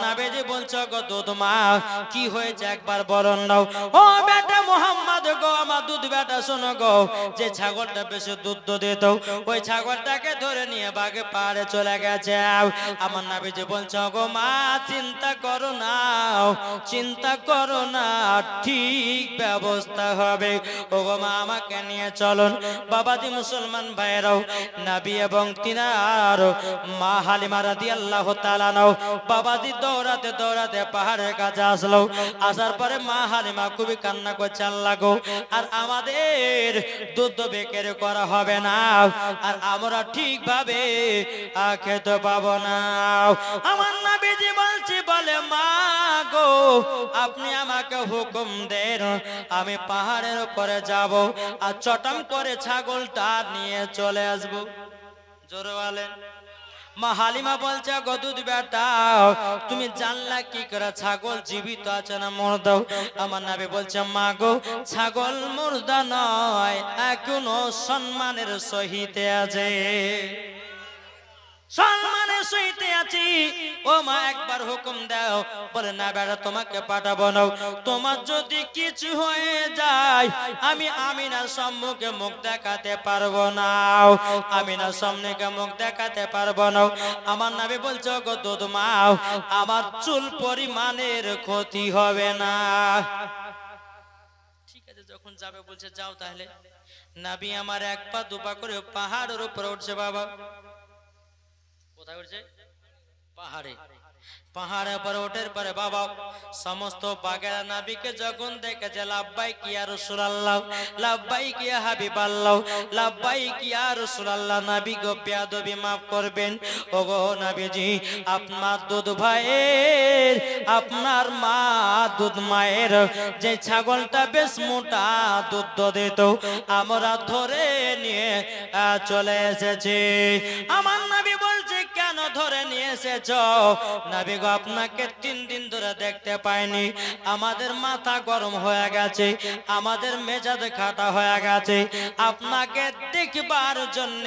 নাবিজি বলছো গো দুধ মা কি হয়েছে একবার বলুন নাও। ও বেটা মুহাম্মদ গো আমার দুধ বেটা শোনো গো, যে ছাগলটা বেশি দুধ দিত ওই ছাগলটাকে ধরে নিয়ে বাগে পাহাড়ে চলে গেছে। আমার নাবিজি বলছো গো মা চিন্তা করো না, চিন্তা করো না, ঠিক ব্যবস্থা হবে। ও গো মা আমাকে নিয়ে চলুন। বাবাজি মুসলমান ভাইরাও নবী এবং তিনার মা হালিমা রাদিয়াল্লাহু তাআলা নাও বাবাজি দৌড়াতে দৌড়াতে পাহাড়ের কাছে আসলো। আসার পরে মা হালিমা খুবই কান্না করছে, আল্লাহ গো আর আমাদের দুধ বিক্রি করা হবে না, আর আমরা ঠিকভাবে খেতে পাবো না। আমার নবীজি বলছি বলে মা গো আপনি আমাকে হুকুম দেন, আমি পাহাড়ের উপরে যাব আর চটাম করে ছাগলটা নিয়ে চলে আসবো। জোরে বলেন। মা হালিমা বলছে গো দুধ বেটা তুমি জানলা কি করে ছাগল জীবিত আছে না মুর্দা? আমার নবী বলছে মা গো ছাগল মুর্দা নয়, এখনো সম্মানের সহিত আছে, সম্মানের সহিত আছি। ও মা একবার হুকুম দাও। বলে না বেটা তোমাকে পাঠাবো না, তোমার যদি কিছু হয়ে যায় আমি আমিনার সম্মুখে মুখ দেখাতে পারবো না, আমিনার সম্মুখে মুখ দেখাতে পারবো না। আমার নবী বলছো গো দুধ মা আমার চুল পরিমাণের ক্ষতি হবে না। ঠিক আছে যখন যাবে বলছে যাও তাহলে। নবী আমার এক পা দুপা করে পাহাড়ের উপরে উঠছে। বাবা কোথায় উঠছে? পাহাড়ে। পাহাড়ের পরে ওঠার পরে বাবা সমস্ত বাগেরা নবীকে যখন দেখেছে লাব্বাইক ইয়া রাসূলুল্লাহ, লাব্বাইক ইয়া হাবিবাল্লাহ, লাব্বাইক ইয়া রাসূলুল্লাহ। নবী গো বেয়াদবি maaf করবেন। ওগো নবীজি আপনার দুধ ভাইয়ের আপনার মা দুধ মায়ের যে ছাগলটা বেশ মোটা দুধ দিত আমরা ধরে নিয়ে চলে এসেছি। আমার নবী বলছে কেন ধরে নিয়ে এসেছো? নবী গো আপনাকে 3 দিন ধরে দেখতে পাইনি, আমাদের মাথা গরম হয়ে গেছে, আমাদের মেজাজ খাটা হয়ে গেছে, আপনাকে দেখবার জন্য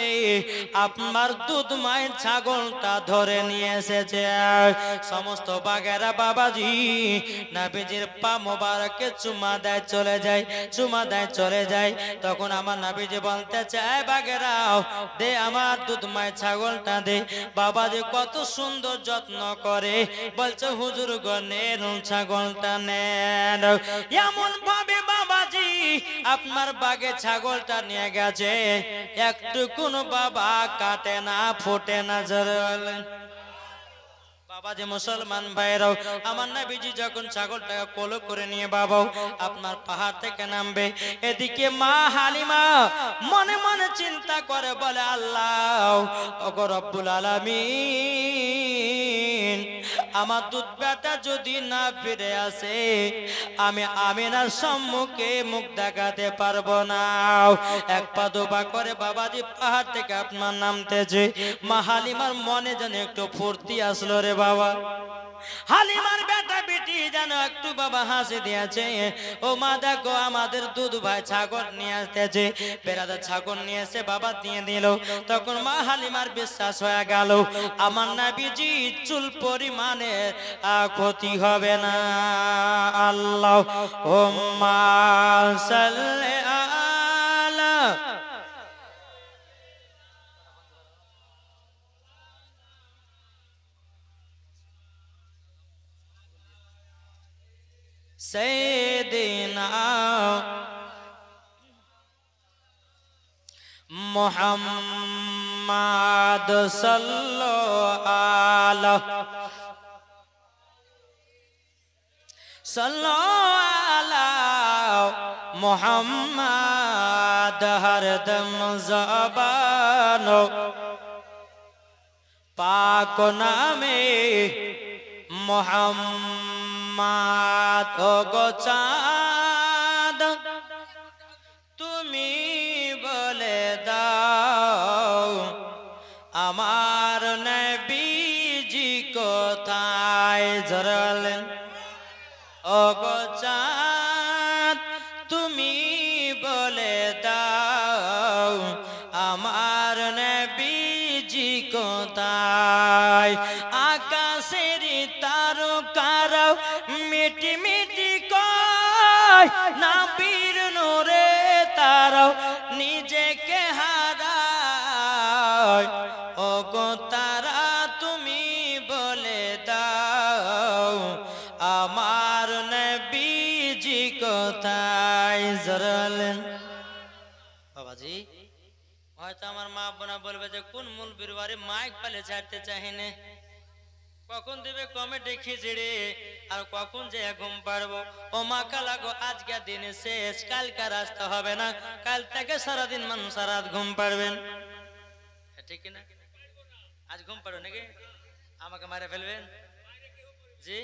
আপনার দুধ মায়ের ছাগলটা ধরে নিয়ে এসেছে। সমস্ত বাগেরা বাবাজি নবীজির পা মোবারকে চুমা দেয় চলে যায়, চুমা দেয় চলে যায়। তখন আমার নবীজি বলতে চায় বাগেরাও দে আমার দুধ মায়ের ছাগলটা দে। বাবাজি কত সুন্দর যত্ন করে, বলছে হুজুর গো নেন ছাগলটা নেন। এমন ভাবে বাবাজি আপনার বাগে ছাগলটা নিয়ে গেছে একটু কোন বাবা কাটে না ফোটে না। জোরে বলেন। বাবাজি মুসলমান ভাইরাও আমার নবীজি যখন ছাগলটাকে কোলে করে নিয়ে বাবা আপনার পাহাড় থেকে নামবে, এদিকে মা হালিমা মনে মনে চিন্তা করে বলে আল্লাহ ওগো রব্বুল আলামিন আমার দুধ বেটা যদি না ফিরে আসে আমি আমিনার সম্মুখে মুখ দেখাতে পারবো না। এক পা দুপা করে বাবাজি পাহাড় থেকে আপনার নামতেছে। মা হালিমার মনে যেন একটু ফুর্তি আসলো রে বাবা। হালিমার বেটা বেটি যেন একটু বাবা হাসি দিয়েছে। ও মা দেখো আমাদের দুধ ভাই ছাগল নিয়ে আসতেছে, বেড়াতে ছাগল নিয়ে এসে বাবা দিয়ে দিল। তখন মা হালিমার বিশ্বাস হয়ে গেল আমার নবীজি চুল পরিমাণে ক্ষতি হবে না। আল্লাহুম্মা সাল্লি আলা সাইয়্যিদিনা মুহাম্মাদ সাল্লাল্লাহু মুহাম্মাদ হরদম জবানো পাক নামে মুহাম্মাদ গো চাঁদ তুমি বলে দাও আমার নবীজি কোথায়? জরালেন ও গো চাঁদ তুমি বলে দাও আমার নবীজি কোথায়? আকাশের তারো যাও মিটি মিটি কয় নবীর নূরে তারাও নিজেকে হারায় ওগো তারা তুমি বলে দাও আমার নবীজি কোথায় জরালেন বাবাজি হয়তো আমার মা বোনা বলবে যে কোন মুলবির বাড়ি মাইক পালে ছাড়তে চাহিনে কখন দিবে কমেডি খিচড়ি আর কখন যে ঘুম পারবো ও মা কালাগো আজকে দিনে শেষ কালকে রাস্তা হবে না কাল থেকে সারাদিন মানুষ সারাত ঘুম পারবেন ঠিক না আজ ঘুম পারো নাকি আমাকে মারে ফেলবেন জি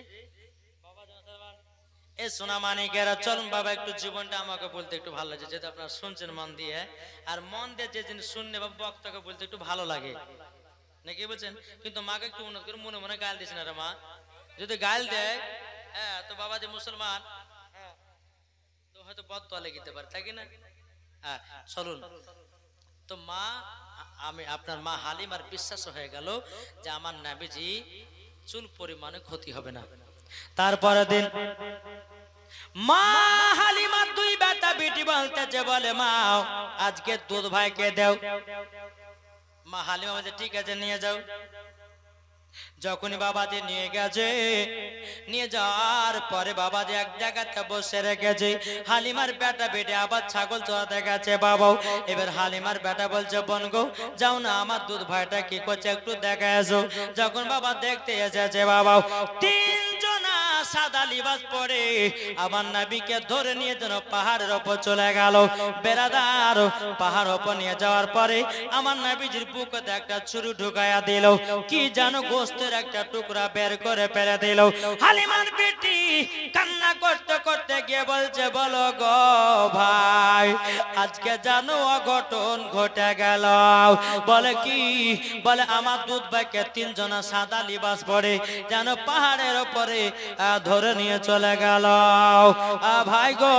বাবা এ সোনা মানিকেরা চলুন বাবা একটু জীবনটা আমাকে বলতে একটু ভালো লাগে যেটা আপনারা শুনছেন মন দিয়ে আর মন দিয়ে যে জিনিস শুনলে বা বক্তাকে বলতে একটু ভালো লাগে নাকি বলছেন কিন্তু মাকে একটু উন্নত করে মনে মনে গাল দিস না রে মা যদি গাল দেয় হ্যাঁ তো বাবা যে মুসলমান হ্যাঁ তো হয়তো বদদোয়া লেগে পারে তাই কি না হ্যাঁ চলুন তো মা আমি আপনার মা হালিমার বিশ্বাস হয়ে গেল যে আমার নবীজি চুল পরিমাণে ক্ষতি হবে না তারপরে দিন মা হালিমার দুই বেটা বেটি বলতেছে বলে মা আজকে দুধ ভাইকে দাও মা হালিমা বলছে ঠিক আছে নিয়ে যাও যখনই বাবাজি নিয়ে গেছে নিয়ে যাওয়ার পরে বাবাজি এক জায়গাতে বসে রেখেছে হালিমার বেটা বেটে আবার ছাগল চড়াতে গেছে বাবাও এবার হালিমার বেটা বলছে বোন গো যাও না আমার দুধ ভাইটা কি করছে একটু দেখা এসো যখন বাবা দেখতে এসেছে বাবাও তিনজনা সাদা লিবাস পরে আমার নবীকে ধরে নিয়ে যেন পাহাড়ের ওপর চলে গেল বেরাদার পাহাড় ওপর নিয়ে যাওয়ার পরে আমার নবীজির বুকে একটা ছুরি ঢুকায়া দিল কি জানো গোস্তের একটা টুকরা বের করে ফেলে দিল হালিমার বেটি কান্না করতে করতে গিয়ে বলছে বলো গো ভাই আজকে জানো অঘটন ঘটে গেল বলে কি বলে আমার দুধ ভাইকে তিনজনা সাদা লিবাস পরে যেন পাহাড়ের ওপরে ধরে নিয়ে চলে গেল ভাই গো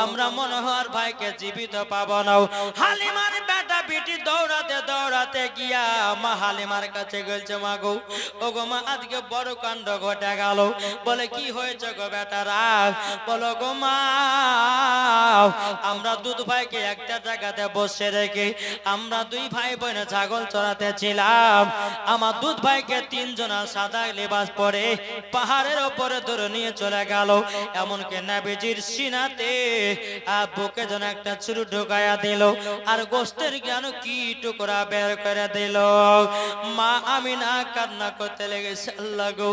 আমরা মনোহর ভাইকে জীবিত পাবো না হালিমার বেটা বেটি দৌড়াতে দৌড়াতে গিয়া মা হালিমার কাছে গেলছে মা গো ও গো মা আজকে বড় কাণ্ড ঘটে গেল বলে কি হয়েছে গো বেটারা বলো গো মা আমরা দুধ ভাইকে একটা জায়গাতে বসে রেখে আমরা দুই ভাই বোন ছাগল চড়াতে ছিলাম আমার দুধ ভাইকে তিনজনা সাদা লিবাস পরে পাহাড়ের ওপরে ধরে নিয়ে চলে গেল এমনকি নবীজির সিনাতে বুকে যেন একটা ছুরি ঢুকায়া দিল আর গোস্তের জ্ঞান কি টুকরা বের করে দিল মা আমিনা কান্না করতে লেগেছে আল্লাহ গো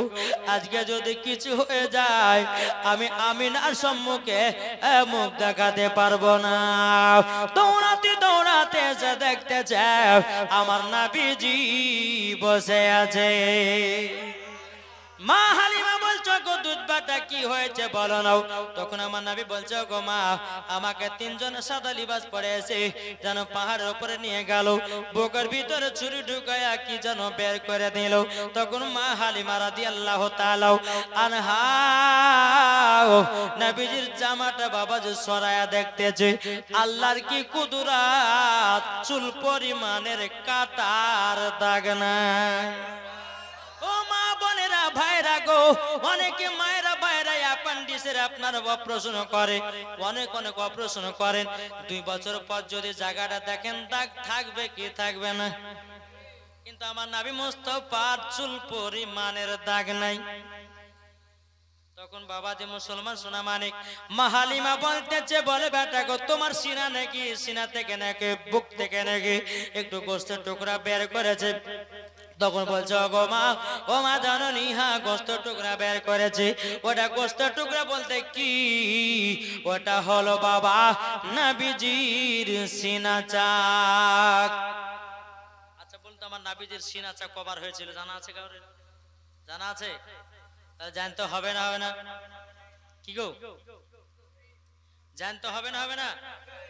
আজকে যদি কিছু হয়ে যায় আমি আমিনার সম্মুখে মুখ দেখাতে পারবো না দৌড়াতে দৌড়াতে যে দেখতে চাই আমার নবীজি বসে আছে মা হালিমা বলছো গো দুধ বাটা কি হয়েছে বলো নাও তখন আমার নবী বলছো গো মা আমাকে তিনজন সাদা লিবাস পরে এসে যেন পাহাড়ের উপরে নিয়ে গেল বুকের ভিতরে ছুরি ঢুকায়া কি যেন বের করে দিল তখন মা হালিমা রাদিয়াল্লাহু তাআলা আনহা নবীজির জামাটা বাবা যে সরায়া দেখতেছে আল্লাহর কি কুদরাত চুল পরিমাণের কাটার দাগ নাই ও মা বোনেরা ভাইরা গো অনেকে মায়েরা ভাইরা অ্যাপেন্ডিক্সের আপনার অপারেশন করে অনেক অপারেশন করেন 2 বছর পর যদি জায়গাটা দেখেন দাগ থাকবে কি থাকবে না কিন্তু আমার নবী মুস্তাফার চুল পরিমাণের দাগ নাই তখন বাবা যে মুসলমান সোনা মানিক মা হালিমা বলতেছে বলে বেটা গো তোমার সিনা নাকি সিনা থেকে নাকি বুক থেকে নাকি একটু গোস্তের টুকরা বের করেছে তখন বলছে ও মা জাননি হ্যাঁ গোস্তের টুকরা বের করেছে ওটা গোস্তের টুকরা বলতে কি ওটা হলো বাবা নবীজির সিনা চাক আচ্ছা বলতো আমার নবীজির সিনা চাক কবার হয়েছিল জানা আছে কাউরে জানা আছে তাহলে জানতে হবে না কি গো জানতে হবে না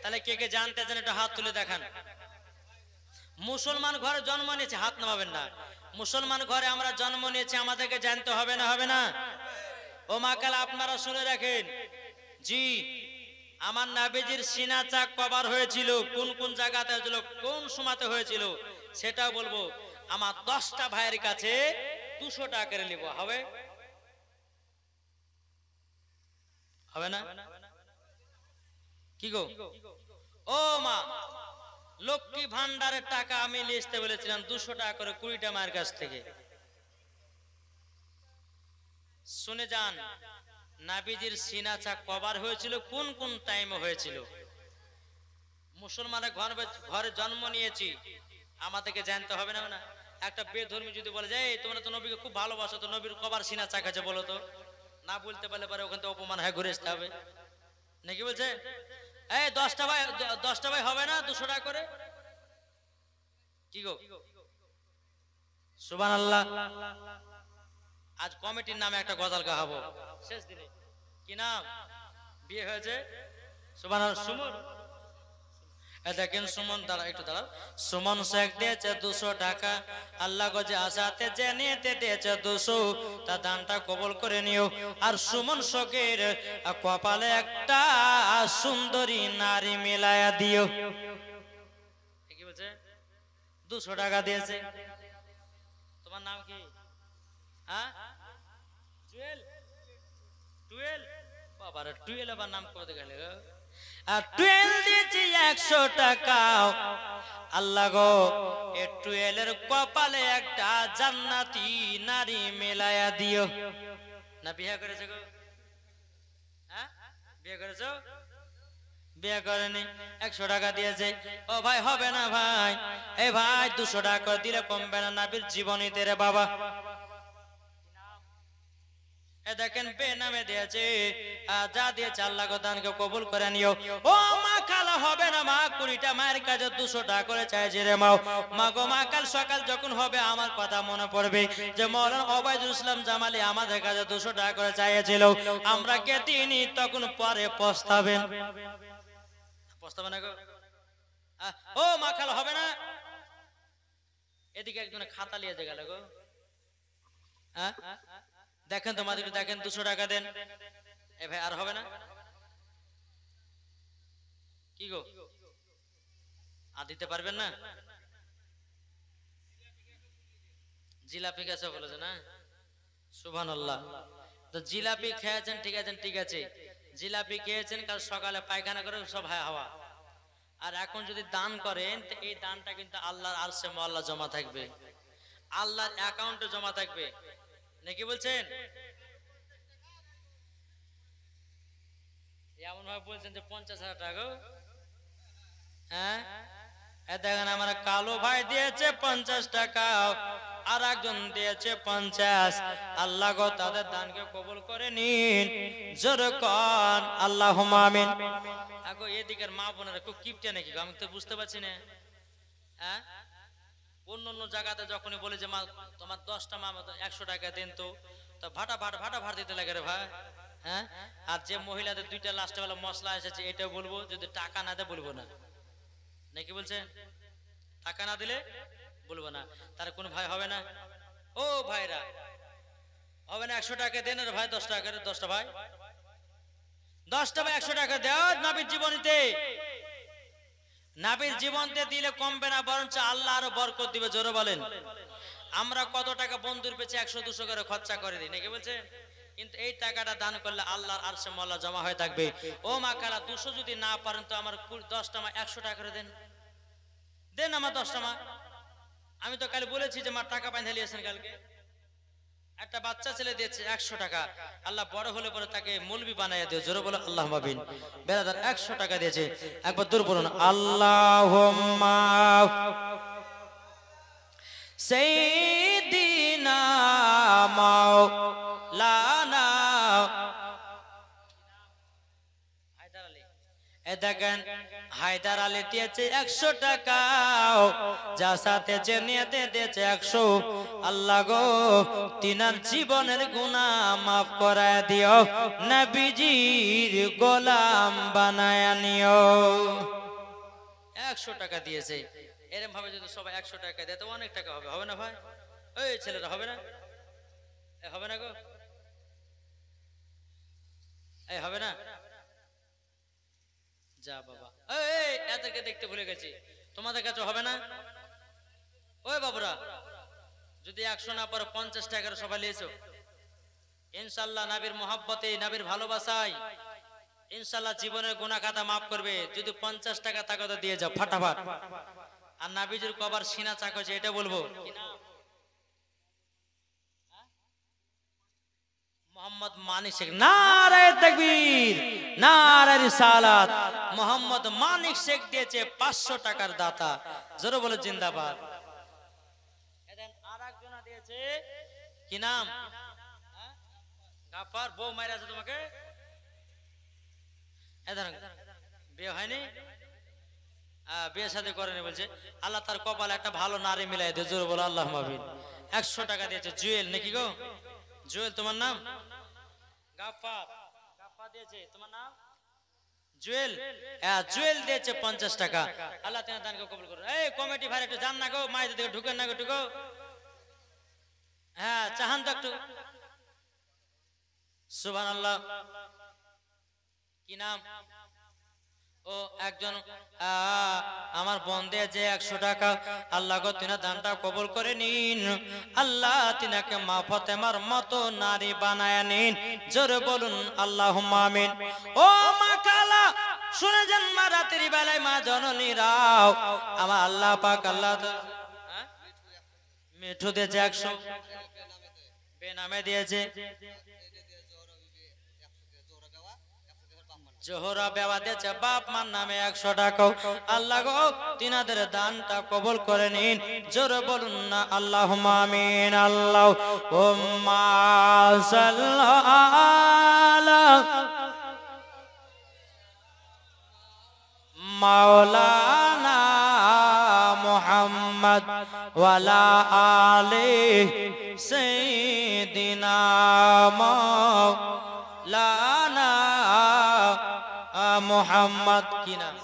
তাহলে কে কে জানতে চান একটু হাত তুলে দেখান মুসলমান ঘরে জন্ম নিয়েছে হাত নামাবেন না মুসলমান ঘরে আমরা জন্ম নিয়েছি আমাদেরকে জানতে হবে না ও মা কালা আপনারা শুনে রাখেন জি আমার নবীজির সিনা চাক কবার হয়েছিল কোন কোন জায়গাতে হয়েছিল কোন সময়তে হয়েছিল সেটাও বলবো আমার 10টা ভাইয়ের কাছে 200 টাকা করে নিব হবে হবে না? কি গো ও মা, লক্ষ্মী ভান্ডারের টাকা আমি লিখতে বলেছিলাম 200 টাকা করে 20টা মায়ের কাছ থেকে। শুনে যান, নাবিজির সিনাচা কবার হয়েছিল, কোন কোন টাইমে হয়েছিল। মুসলমানের ঘরে জন্ম নিয়েছি, আমাদেরকে জানতে হবে না? না, একটা বেধর্মী যদি বলে যায় তোমরা তো নবীকে খুব ভালোবাসো, তো নবীর কবার সিনাচা খাচ্ছে বলো তো, না বলতে পারলে পরে ওখান থেকে অপমান হয়ে ঘুরে আসতে হবে নাকি? বলছে এই 10টা ভাই হবে না 200 টাকা করে? কি গো সুবহানাল্লাহ। আজ কমিটির নামে একটা গজল গাহাবো শেষ দিনে। কি নাম? বিয়ে হয়েছে সুবহানাল্লাহ। সুমন, দেখেন সুমন, দাঁড়া একটু দাঁড়াও। সুমন শেখ দিয়েছে 200 টাকা, আল্লাহ গজে আসাতে জেনেতে দিয়েছে 200, তা দানটা কবুল করে নিও। আর সুমন শেখের কপালে একটা সুন্দরী নারী মিলায়া দিও। কি বলছে? 200 টাকা দিয়েছে। তোমার নাম কি? হ্যাঁ, জুয়েল। টুয়েল, বাবার টুয়েল আবার নাম কত গেল? আর টুয়েল দিয়েছি 100 টাকা। আল্লাহ গো, এ টুয়েলের কপালে একটা জান্নাতি নারী মেলায়া দিও। না বিয়ে করেছে গো? হ্যাঁ, বিয়ে করেছো? বিয়ে করেনি, 100 টাকা দিয়েছে। ও ভাই হবে না ভাই? এই ভাই 200 টাকা দিলে কমবে না? নাবির জীবনীতে রে বাবা। দেখেন বে নামে দিয়েছে, যা দিয়েছে আল্লাহ গো দানকে কবুল করে নিও। ও মা, খালা হবে না মা, 20টা মায়ের কাছে 200 টাকা করে চাইছে রে মা। মা গো মা, কাল সকাল যখন হবে আমার কথা মনে পড়বে যে মৌলানা ওবায়দুল ইসলাম জামালি আমাদের কাছে 200 টাকা করে চাইছিল, আমরা কে দিইনি, তখন পরে পস্তাবেন। পস্তাবে না গো? ও মা, খালা হবে না? এদিকে একজনে খাতা নিয়ে গেল গো। হ্যাঁ দেখেন তোমাদের, দেখেন 200 টাকা দেন। এ ভাই আর হবে না? কি গো, আর দিতে পারবেন না? জিলাপি গেছে বলেছে না? সুবহানাল্লাহ। তো জিলাপি খেয়েছেন, ঠিক আছে ঠিক আছে, জিলাপি খেয়েছেন, কাল সকালে পায়খানা করে সব হাওয়া। আর এখন যদি দান করেন, তো এই দানটা কিন্তু আল্লাহর আরশে মুআল্লা জমা থাকবে, আল্লাহর অ্যাকাউন্টে জমা থাকবে নাকি বলছেন? এমন ভাবে বলছেন যে 50,000 টাকা। হ্যাঁ, দেখেন আমার কালো ভাই দিয়েছে 50 টাকা, আর একজন দিয়েছে 50। আল্লাহ গো তাদের দানকে কবুল করে নিন, জোরে কোন আল্লাহুম্মা আমিন। আগো এদিকের মা বোনেরা খুব কিপটে নাকি? আমি তো বুঝতে পারছি না। হ্যাঁ, অন্য জায়গাতে যখনই বলে যে মা তোমার 10টা মা 100 টাকা দেন, তো ভাটা ভাট দিতে লাগে রে ভাই। হ্যাঁ, আর যে মহিলাদের 2টা লাস্টে বেলা মশলা এসেছে এটা বলবো, যদি টাকা না দেয় বলবো না নাকি বলছে? টাকা না দিলে বলবো না, তার কোন ভাই হবে না? ও ভাইরা হবে না? 100 টাকা দেন রে ভাই, 10 টাকা করে 10টা ভাই, 10টা ভাই 100 টাকা দাও। নবীর জীবনীতে, নবীর জীবনতে দিলে কমবে না, বরঞ্চ আল্লাহ আরো বরকত দিবে। জোরে বলেন। আমরা কত টাকা বন্ধুর পেছে 100-200 করে খরচা করে দিই নাকি বলছে? কিন্তু এই টাকাটা দান করলে আল্লাহর আরশে মুআল্লা জমা হয়ে থাকবে। ও মা খালা, 200 যদি না পারেন তো আমার 10টা মা 100 টাকা করে দেন, দেন আমার 10টা মা। আমি তো কাল বলেছি যে মা টাকা বাইন্ধে নিয়েছেন, কালকে একটা বাচ্চা ছেলে দিয়েছে 100 টাকা, আল্লাহ বড় হলে পরে তাকে মৌলবি বানাইয়া দিও। জোরে বলো আল্লাহুম্মা আমিন। বেরাদার 100 টাকা দিয়েছে, একবার দূর বলুন আল্লাহুম্মা সাইয়্যিদিনা মাওলানা। দেখেন হায়দার আলী দিয়েছে 100 টাকা, যা সাথে যে নিয়েতে দিয়েছে 100। আল্লাহ গো তিনার জীবনের গুনাহ মাফ করায় দিও, নবীজির গোলাম বানায়া নিও। 100 টাকা দিয়েছে। এরকম ভাবে যদি সবাই 100 টাকা দেয় তো অনেক টাকা হবে, হবে না ভাই? ওই ছেলেরা হবে না? হবে না গো? এই হবে না? যা বাবা, এই এদেরকে দেখতে ভুলে গেছি, তোমাদের কাছে হবে না? ওই বাবুরা, যদি 100 না পারো 50 টাকা সবাই নিয়েছো, ইনশাআল্লাহ নবীর মহব্বতে, নবীর ভালোবাসায় ইনশাআল্লাহ জীবনের গুনাহ খাতা মাফ করবে। যদি 50 টাকা তাকে তো দিয়ে যাও ফাটাফাট। আর নাবিজুর কবার সিনা চাক হয়েছে এটা বলবো কি না? মোহাম্মদ মানিক শেখ, নারে তাকবীর, নারে রিসালাত। মোহাম্মদ মানিক শেখ দিয়েছে 500 টাকার দাতা, জোরে বলে জিন্দাবাদ। এদেন আরেকজন দিয়েছে কি নাম? গাফার। বউ মাইরা আছে তোমাকে? এদেন বিয়ে হয়নি, বিয়ে শাদী করেনি বলছে। আল্লাহ তার কপালে একটা ভালো নারী মিলাই দে, জোরে বলে আল্লাহ মাবিন। 100 টাকা দিয়েছে জুয়েল, নাকি গো? জুয়েল তোমার নাম? গাফার, গাফার দিয়েছে তোমার নাম জুয়েল। হ্যাঁ জুয়েল দিয়েছে 50 টাকা। আল্লাহ তোমার দানকে কবুল করুন। এই কমিটি ভাই একটু যান না গো, মায়েদের দিকে ঢুকেন না গো, ঢুকো। হ্যাঁ চাহান তো একটু। সুবহানাল্লাহ। কি নাম? ও একজন আমার বোন দিয়েছে 100 টাকা। আল্লাহ গো তিনা দানটা কবুল করে নিন। আল্লাহ তিনাকে মা ফাতেমার মতো নারী বানায় নিন, জোরে বলুন আল্লাহুম্মা আমিন। ও মা কালা শুনে যান, মা রাতের বেলায় মা জননী রাও আমার আল্লাহ পাক আল্লাহ মিঠু দিয়েছে 100, বেনামে দিয়েছে। জোহরা বেওয়া দিয়েছে বাপ মার নামে 100 টাকা। আল্লাহ গো তিনাদের দানটা কবুল করে নিন, জোরে বলুন না আল্লাহুম্মা আমিন। আল্লাহুম্মা সাল্লি মাওলানা মুহাম্মদ ওয়ালা আলি সাইয়্যিদিনা মাওলানা মুহাম্মদ। কি নাম?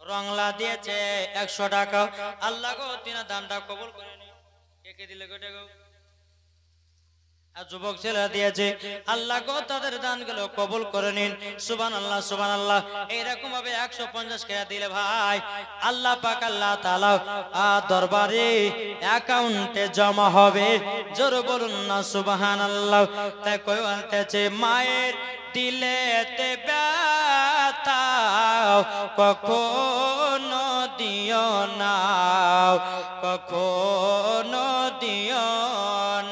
রংলা দিয়েছে 100 টাকা। আল্লাহ গো তিনা দানটা কবুল করে নিন। কে কে দিলে গোটা গো? আর যুবক ছেলেরা দিয়েছে, আল্লাহ গো তাদের দানগুলো কবুল করে নিন। সুবহানাল্লাহ সুবহানাল্লাহ। এইরকম ভাবে 150 টাকা দিলে ভাই আল্লাহ পাক আল্লাহ তাআলা দরবারে অ্যাকাউন্টে জমা হবে, জোরে বলুন না সুবহানাল্লাহ। তাই কই বলতেছে মায়ের দিলেতে ব্যথা কখনো দিও না, কখনো দিও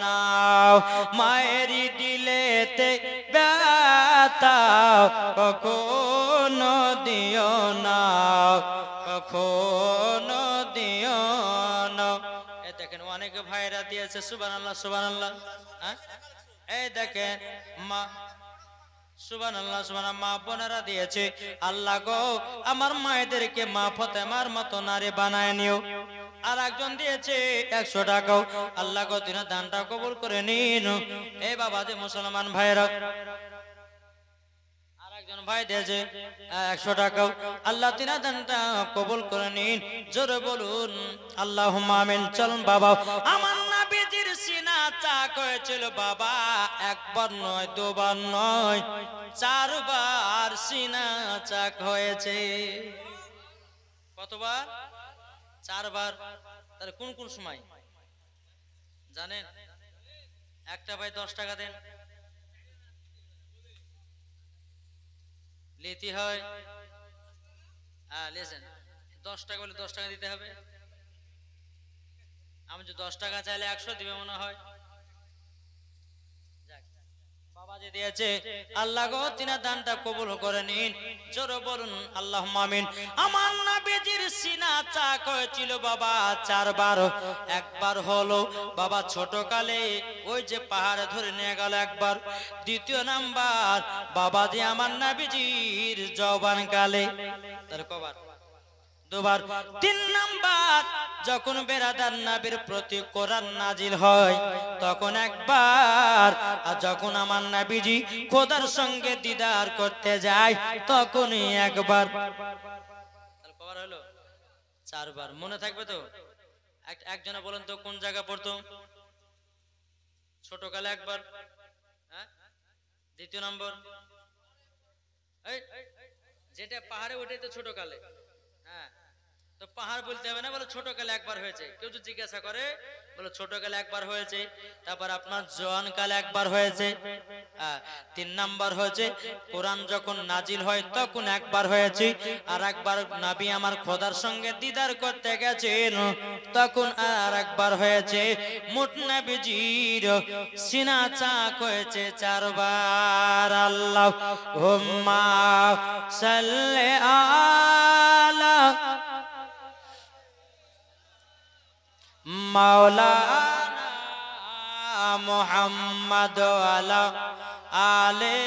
না। মায়ের দিলেতে ব্যথা কখনো দিও না, কখনো দিও না। এই দেখেন অনেক ভাইরা দিয়েছে, সুবহানাল্লাহ সুবহানাল্লাহ। এই দেখেন মা, সুবহানাল্লাহ সুবহানাল্লাহ, মা বোনেরা দিয়েছে। আল্লাহ গো আমার মায়েদেরকে মা ফাতেমার মতো নারী বানায় নিও। আর একজন দিয়েছে 100 টাকা। আল্লাহ গো তিনা দানটা কবুল করে নিন। এই বাবা যে মুসলমান ভাইরা, আর একজন ভাই দিয়েছে 100 টাকা। আল্লাহ তিনা দানটা কবুল করে নিন, জোরে বলুন আল্লাহুম্মা আমিন। চলুন বাবা, আমার নবীজির সিনা চাক হয়েছিল বাবা, একবার নয় দুবার নয় 4 বার সিনা চাক হয়েছে। কতবার? 4 বার। তাহলে কোন কোন সময় জানেন? একটা ভাই 10 টাকা দেন, লেতি হয়। লেছেন 10 টাকা বলে 10 টাকা দিতে হবে। আমি যে 10 টাকা চাইলে 100 দিবে মনে হয়। বাবা যে দিয়েছে আল্লাহ গো তিনা দানটা কবুল করে নিন, জোরে বলুন আল্লাহুম্মা আমিন। আমার নবীজির সিনা চাক হয়েছিল বাবা 4 বার। একবার হলো বাবা ছোট কালে, ওই যে পাহাড়ে ধরে নিয়ে গেল একবার। দ্বিতীয় নাম্বার বাবা যে আমার নবীজির জওয়ান কালে, তার কবার? 2 বার। 3 নাম্বার যখন বেরাদার নবীর প্রতি কোরআন নাজিল হয় তখন একবার। আর যখন আমার নবীজি খোদার সঙ্গে দিদার করতে যায় তখনই একবার। তাহলে কবার হলো? 4 বার। মনে থাকবে তো? একজনে বলেন তো কোন জায়গা পড়তো? ছোটকালে একবার। হ্যাঁ, দ্বিতীয় নম্বর যেটা পাহাড়ে ওঠে তো ছোটকালে। হ্যাঁ, তো পাহাড় বলতে হবে না, বলে ছোটকালে একবার হয়েছে। কেউ যদি জিজ্ঞাসা করে বলে ছোটকালে একবার হয়েছে। তারপর আপনার জওয়ান কালে একবার হয়েছে। তিন নাম্বার হচ্ছে কোরআন যখন নাজিল হয় তখন একবার হয়েছে, আর একবার নবী আমার খোদার সঙ্গে দিদার করতে গেছেন তখন আর একবার হয়েছে। মোট নবীজির সিনা চাক হয়েছে চারবার। আল্লাহুম্মা সাল্লি আলা মাওলানা মুহাম্মদ আলা আলে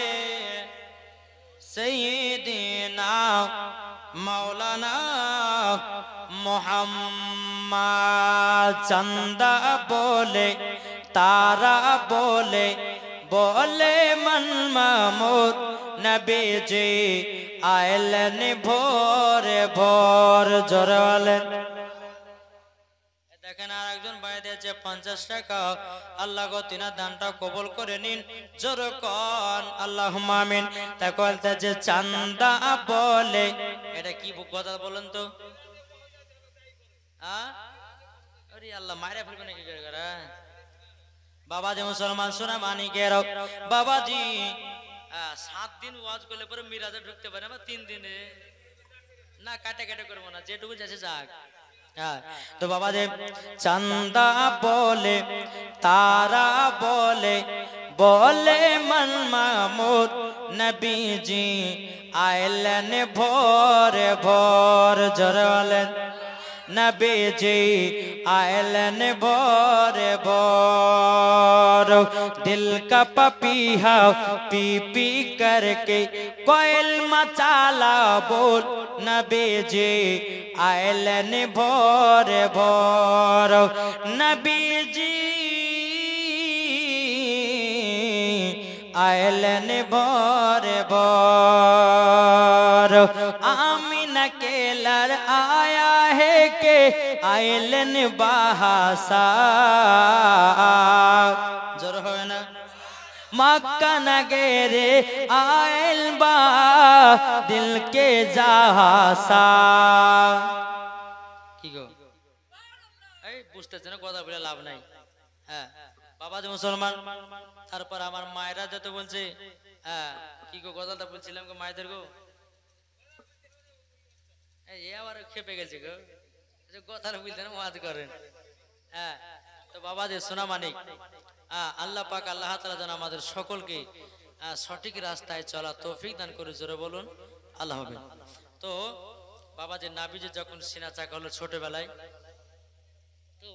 সাইয়্যিদিনা মাওলানা মুহাম্মদ। চন্দা বলে তারা বলে বলে মন মামুদ নবীজি আইলেন ভোরে ভোর। জোরে বলেন। দেখেন আর একজন ভাই দিয়েছে 50 টাকা। আল্লাহ গো তিনার দানটা কবুল করে নিন। জোরে কোন আল্লাহুম্মা আমিন। তা বলতেছে চান্দা বলে, এটা কি কথা বলেন তো? আরে আল্লাহ মাইরা ফেলবে নাকি করে? বাবাজি মুসলমান সোনা মানিকের বাবাজি 7 দিন ওয়াজ করলে পরে মিরাজে ঢুকতে পারে না, 3 দিনে না কাটে কাটে করবো না, যেটুকু যাচ্ছে যাক। তো বাবা যে চান্দা বলে তারা বলে বলে মন মামুদ নবীজি আইলেন ভোরে ভোর। জোরে বলেন। नबीजी आयलन बोर बोर दिल का पपीहा पी पी करके कोयल मचाला बोल नबीजी आयलन बोर बोर नबीजी आयलन बोर बोर आमीना के लर आया है के आयलन बहासा जोर हो ना मक्का नगरे आयल बा दिल के जहासा की गो এই বুঝতেছেন না কথা বলে লাভ নাই। হ্যাঁ বাবা যে মুসলমান তারপর আমার মায়েরা যত বলছে হ্যাঁ কি গো কথাটা বলছিলাম গো মায়েদের গো এই আবার খেপে গেছে গো যে কথাটা বলতেন ওয়াজ করেন। হ্যাঁ তো বাবা যে সোনা মানিক আল্লাহ পাক আল্লাহ তাআলা যেন আমাদের সকলকে সঠিক রাস্তায় চলা তৌফিক দান করে। জোরে বলুন আল্লাহ হবে। তো বাবা যে নাবিজি যখন সিনা চাক হলো ছোটবেলায়, তো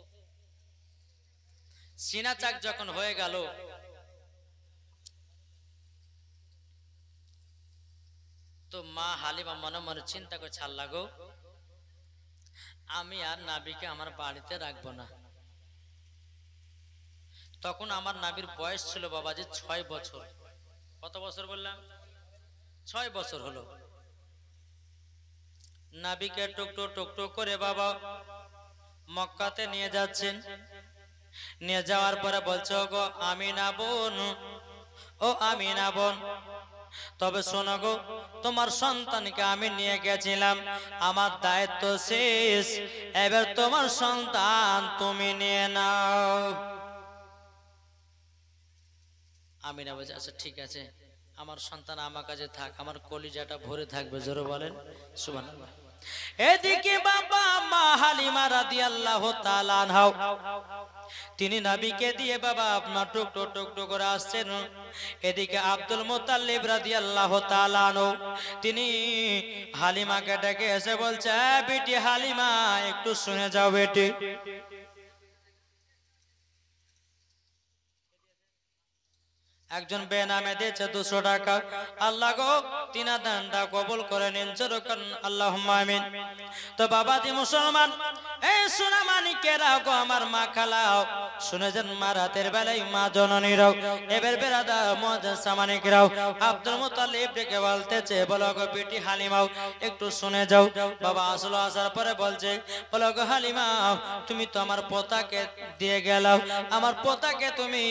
সিনা চাক যখন হয়ে গেল তো মা হালিমা মনে মনে চিন্তা করে ছাড় লাগো আমি আর নাবিকে আমার বাড়িতে রাখবো না। তখন আমার নাবির বয়স ছিল বাবাজি 6 বছর। কত বছর বললাম? 6 বছর হলো। নাবিকে টুকটুক টুকটুক করে বাবা মক্কাতে নিয়ে যাচ্ছেন। নিয়ে যাওয়ার পরে বলছো গো আমিনা বোন, ও আমিনা বোন তবে শোনো গো তোমার সন্তানকে আমি নিয়ে গেছিলাম, আমার দায়িত্ব শেষ, এবার তোমার সন্তান তুমি নিয়ে নাও। আমিনা বলছে আচ্ছা ঠিক আছে, আমার সন্তান আমার কাছে থাক, আমার কলিজাটা ভরে থাকবে। জোরে বলেন সুবহানাল্লাহ। এদিকে বাবা মা হালিমা রাদিয়াল্লাহু তাআলা আনহা তিনি নবীকে দিয়ে বাবা আপনার টুকটুক টুকটুক করে আসছেন। এদিকে আব্দুল মুত্তালিব রাদিয়াল্লাহু তাআলা আনহু তিনি হালিমাকে ডেকে এসে বলছে বেটি হালিমা একটু শুনে যাও বেটি। একজন বেনামে দিয়েছে 200 টাকা। আল্লাহ গো তিনা দানটা কবুল করে নিন। যেরকম আল্লাহুম্মা আমিন। তো বাবাজি মুসলমান এই সোনা মানিকেরা গো আমার মা খালাও শুনেছেন মা রাতের বেলায় মা জননীরাও এবার বেরাদা মুআজ্জাজ মানিকরাও আব্দুল মুত্তালিব ডেকে বলতেছে বলো গো বেটি হালিমাও একটু শুনে যাও। বাবা আসলো আসার পরে বলছে বলো গো হালিমা তুমি তো আমার পোতাকে দিয়ে গেলাও, আমার পোতাকে তুমি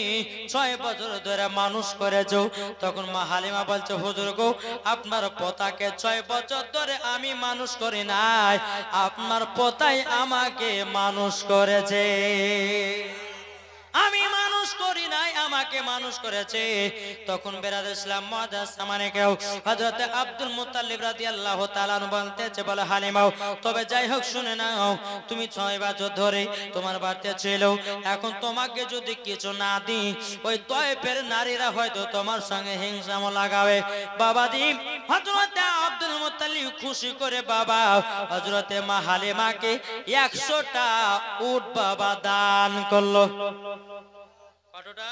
6 বছর ধরে মানুষ করেছো। তখন মা হালিমা বলছে হুজুর গো আপনার পোতাকে 6 বছর ধরে আমি মানুষ করি নাই, আপনার পোতাই আমাকে মানুষ করেছে। আমি মানুষ করি নাই, আমাকে আমাকে মানুষ করেছে। তখন বেরাদর ইসলাম মুআজ্জাজ সামানে কেউ হযরতে আব্দুল মুত্তালিব রাদিয়াল্লাহু তাআলা বলতেছে, বলে হালিমা তবে যাই হোক শুনে নাও, তুমি 6 বছর ধরে তোমার বাড়িতে ছিল, এখন তোমাকে যদি কিছু না দিই ওই তয়েফের নারীরা হয়তো তোমার সঙ্গে হিংসাম লাগাবে। বাবাজি হযরতে আব্দুল মুত্তালিব খুশি করে বাবা হযরতে মা হালিমাকে 100টা উট বাবা দান করলো। কতটা?